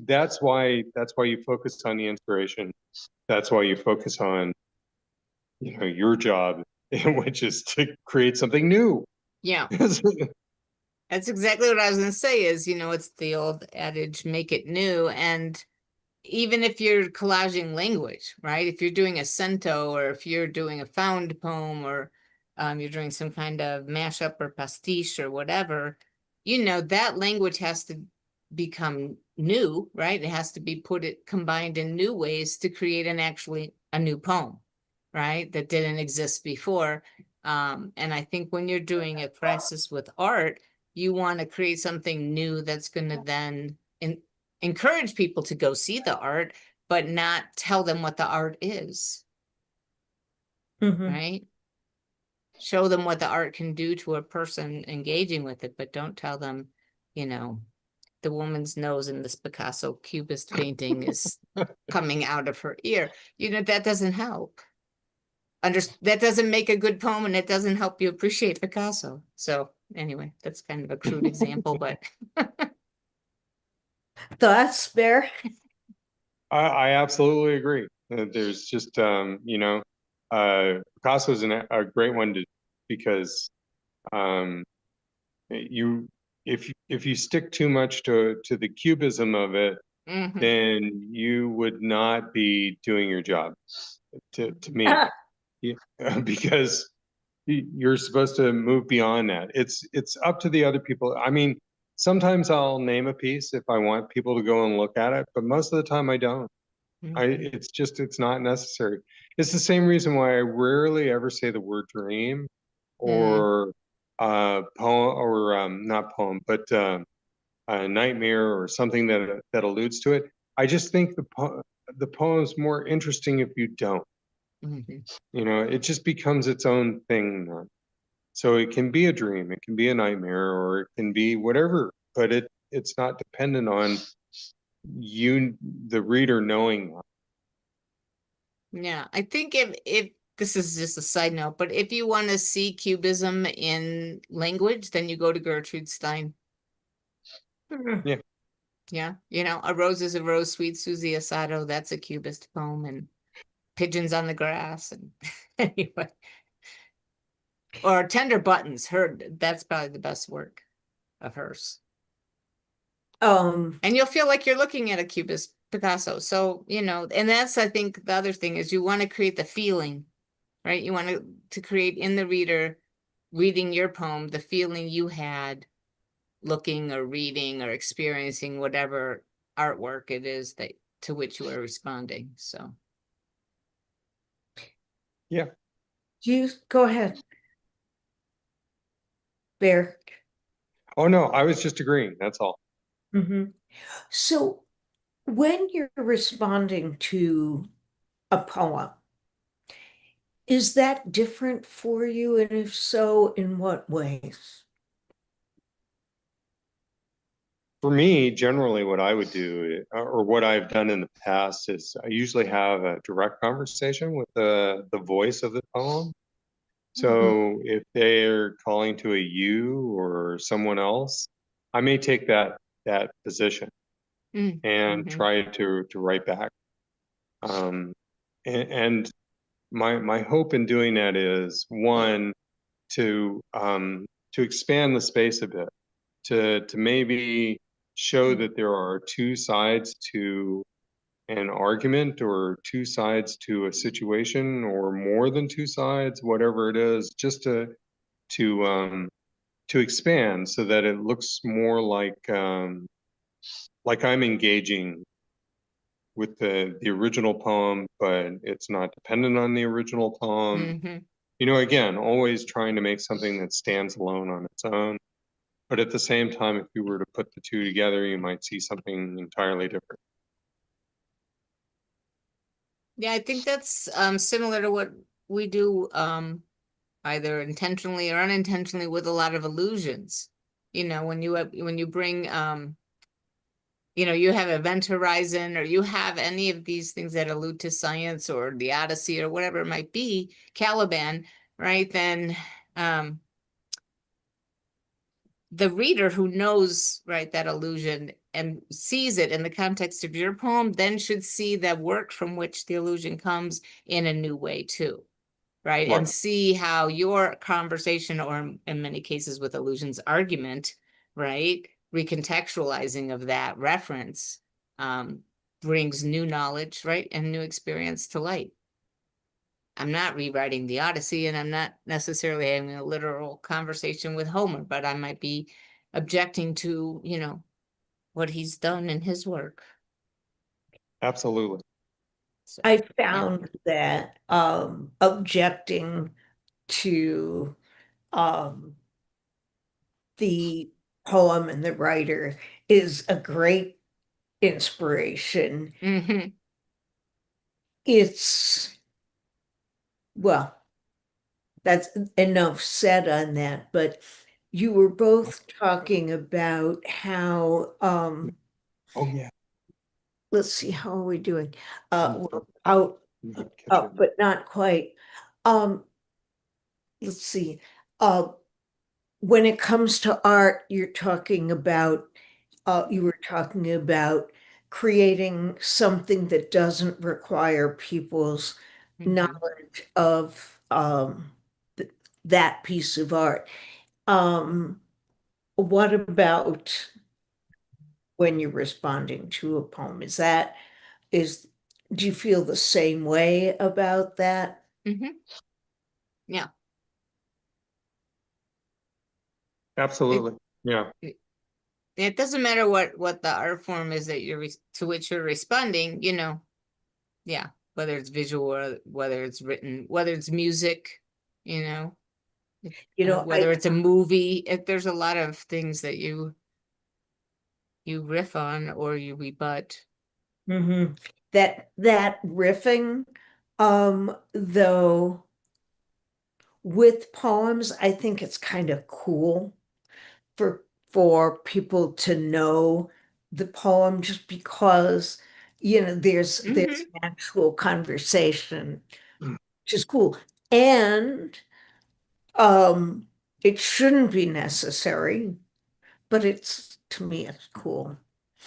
O: that's why you focus on the inspiration. That's why you focus on your job, which is to create something new.
N: Yeah. That's exactly what I was going to say is, it's the old adage, make it new. And even if you're collaging language, right? If you're doing a cento or if you're doing a found poem or you're doing some kind of mashup or pastiche or whatever, that language has to become new, right? It has to be combined in new ways to create a new poem, right? That didn't exist before. And I think when you're doing a practice with art, you want to create something new that's going to then encourage people to go see the art, but not tell them what the art is. Right? Show them what the art can do to a person engaging with it, but don't tell them, the woman's nose in this Picasso cubist painting is coming out of her ear. That doesn't help. That doesn't make a good poem, and it doesn't help you appreciate Picasso. So anyway, that's kind of a crude example, but
C: thoughts, Bear?
O: I absolutely agree. There's just Picasso is a great one because if you stick too much to the cubism of it, then you would not be doing your job. To me, because you're supposed to move beyond that. It's up to the other people. I mean, sometimes I'll name a piece if I want people to go and look at it, but most of the time I don't. It's not necessary. It's the same reason why I rarely ever say the word dream or poem, or not poem, but a nightmare or something that alludes to it. I just think the poem's more interesting if you don't. You know, it just becomes its own thing then. So it can be a dream, it can be a nightmare, or it can be whatever, but it's not dependent on you, the reader, knowing that.
N: Yeah, I think if this is just a side note, but if you want to see cubism in language, then you go to Gertrude Stein.
O: Yeah.
N: Yeah, you know, A Rose is a Rose, Sweet Susie Asado, that's a cubist poem, and Pigeons on the Grass, and anyway. Or Tender Buttons, that's probably the best work of hers. And you'll feel like you're looking at a cubist Picasso. So, you know, and that's, I think, the other thing is you want to create the feeling, right? You want to create in the reader, reading your poem, the feeling you had looking or reading or experiencing whatever artwork it is that to which you are responding. So
O: yeah.
C: You go ahead, Bear.
O: Oh no, I was just agreeing. That's all.
C: So when you're responding to a poem, is that different for you? And if so, in what ways?
O: For me, generally, what I would do, or what I've done in the past, is I usually have a direct conversation with the voice of the poem. So if they're calling to a you or someone else, I may take that position and try to write back. And my hope in doing that is, one, to expand the space a bit, to maybe show that there are two sides to an argument, or two sides to a situation, or more than two sides, whatever it is, just to expand so that it looks more like I'm engaging with the original poem, but it's not dependent on the original poem. You know, again, always trying to make something that stands alone on its own. But at the same time, if you were to put the two together, you might see something entirely different.
N: yeah, I think that's similar to what we do either intentionally or unintentionally with a lot of illusions. You know, when you bring you know, you have Event Horizon, or you have any of these things that allude to science or the Odyssey or whatever it might be, Caliban, right? Then the reader who knows, right, that illusion and sees it in the context of your poem then should see that work from which the illusion comes in a new way too, right? And see how your conversation, or in many cases with illusions, argument, right, recontextualizing of that reference brings new knowledge, right, and new experience to light. I'm not rewriting the Odyssey, and I'm not necessarily having a literal conversation with Homer, but I might be objecting to, you know, what he's done in his work.
O: Absolutely.
N: So,
C: I found that objecting to the poem and the writer is a great inspiration. It's, well, that's enough said on that, but you were both talking about how
O: Oh yeah.
C: let's see, how are we doing? We're out, but not quite. Let's see. When it comes to art, you're talking about you were talking about creating something that doesn't require people's knowledge of that piece of art. What about when you're responding to a poem? Do you feel the same way about that?
N: Yeah.
O: Absolutely. Yeah.
N: It doesn't matter what the art form is that to which you're responding, yeah, whether it's visual or whether it's written, whether it's music, whether it's a movie, there's a lot of things that you riff on or you rebut.
C: Mm-hmm. That riffing, though, with poems, I think it's kind of cool for people to know the poem just because, there's an actual conversation, which is cool. And it shouldn't be necessary, but to me, it's cool.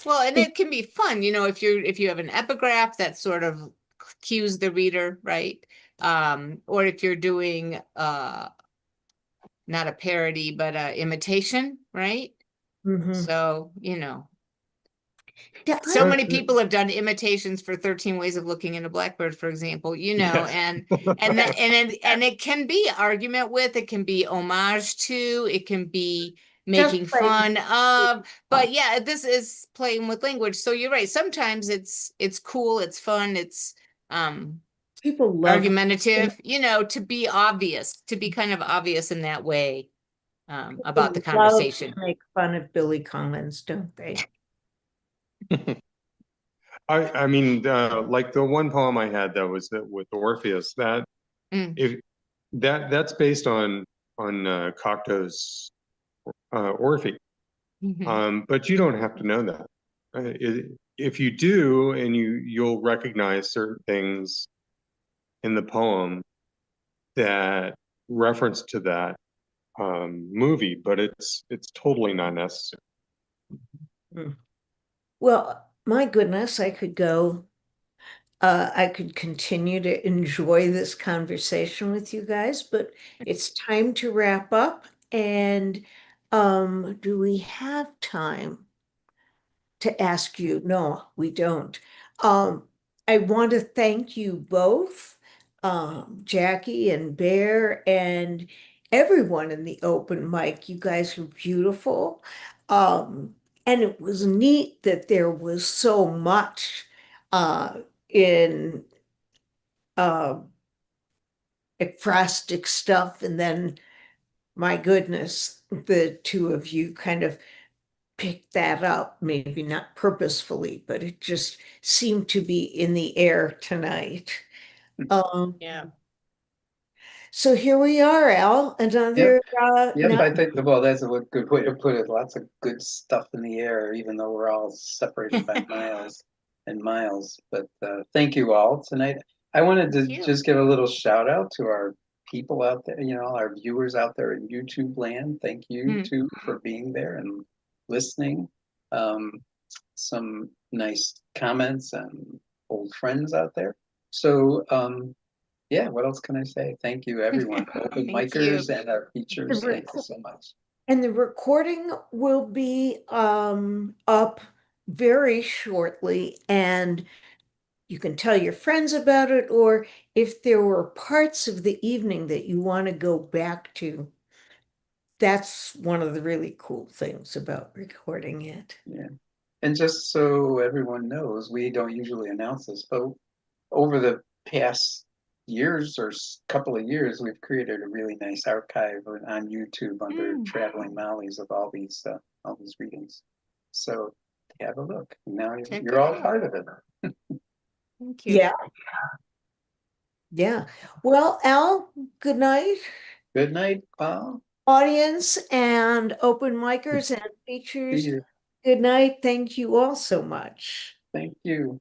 N: Well, and it can be fun, if you have an epigraph that sort of cues the reader, right? Or if you're doing not a parody, but imitation, right? So, so many people have done imitations for 13 Ways of Looking at a Blackbird, for example,
O: Yes.
N: and it can be argument with, it can be homage to, it can be making fun of, but yeah, this is playing with language. So you're right. Sometimes it's cool, it's fun, it's
C: people love
N: argumentative, to be obvious, to be kind of obvious in that way about the conversation.
C: Make fun of Billy Collins, don't they?
O: I mean, like the one poem I had that was with Orpheus, that's based on Cocteau's Orphe. But you don't have to know that. If you do, and you'll recognize certain things in the poem that reference to that movie, but it's totally not necessary.
C: Well, my goodness, I could continue to enjoy this conversation with you guys, but it's time to wrap up. And do we have time to ask you? No, we don't. I want to thank you both, Jackie and Bear, and everyone in the open mic. You guys are beautiful. And it was neat that there was so much in ekphrastic stuff, and then, my goodness, the two of you kind of picked that up, maybe not purposefully, but it just seemed to be in the air tonight.
N: Yeah.
C: So here we are, Al, another
B: I think that's a good way to put it. Lots of good stuff in the air, even though we're all separated by miles and miles. But thank you all tonight. I wanted to just give a little shout out to our people out there, our viewers out there in YouTube land. Thank you too for being there and listening. Some nice comments and old friends out there. So yeah, what else can I say? Thank you, everyone. Open micers and our features. Thank you so much.
C: And the recording will be up very shortly, and you can tell your friends about it, or if there were parts of the evening that you want to go back to, that's one of the really cool things about recording it.
B: Yeah. And just so everyone knows, we don't usually announce this, but over the past years or couple of years, we've created a really nice archive on YouTube under Traveling Mollies of all these readings. So have a look. Now you're all part of it.
N: Thank you.
C: Yeah. Yeah. Well, Al, good night.
B: Good night,
C: audience and open micers and features. Good night. Thank you all so much.
B: Thank you.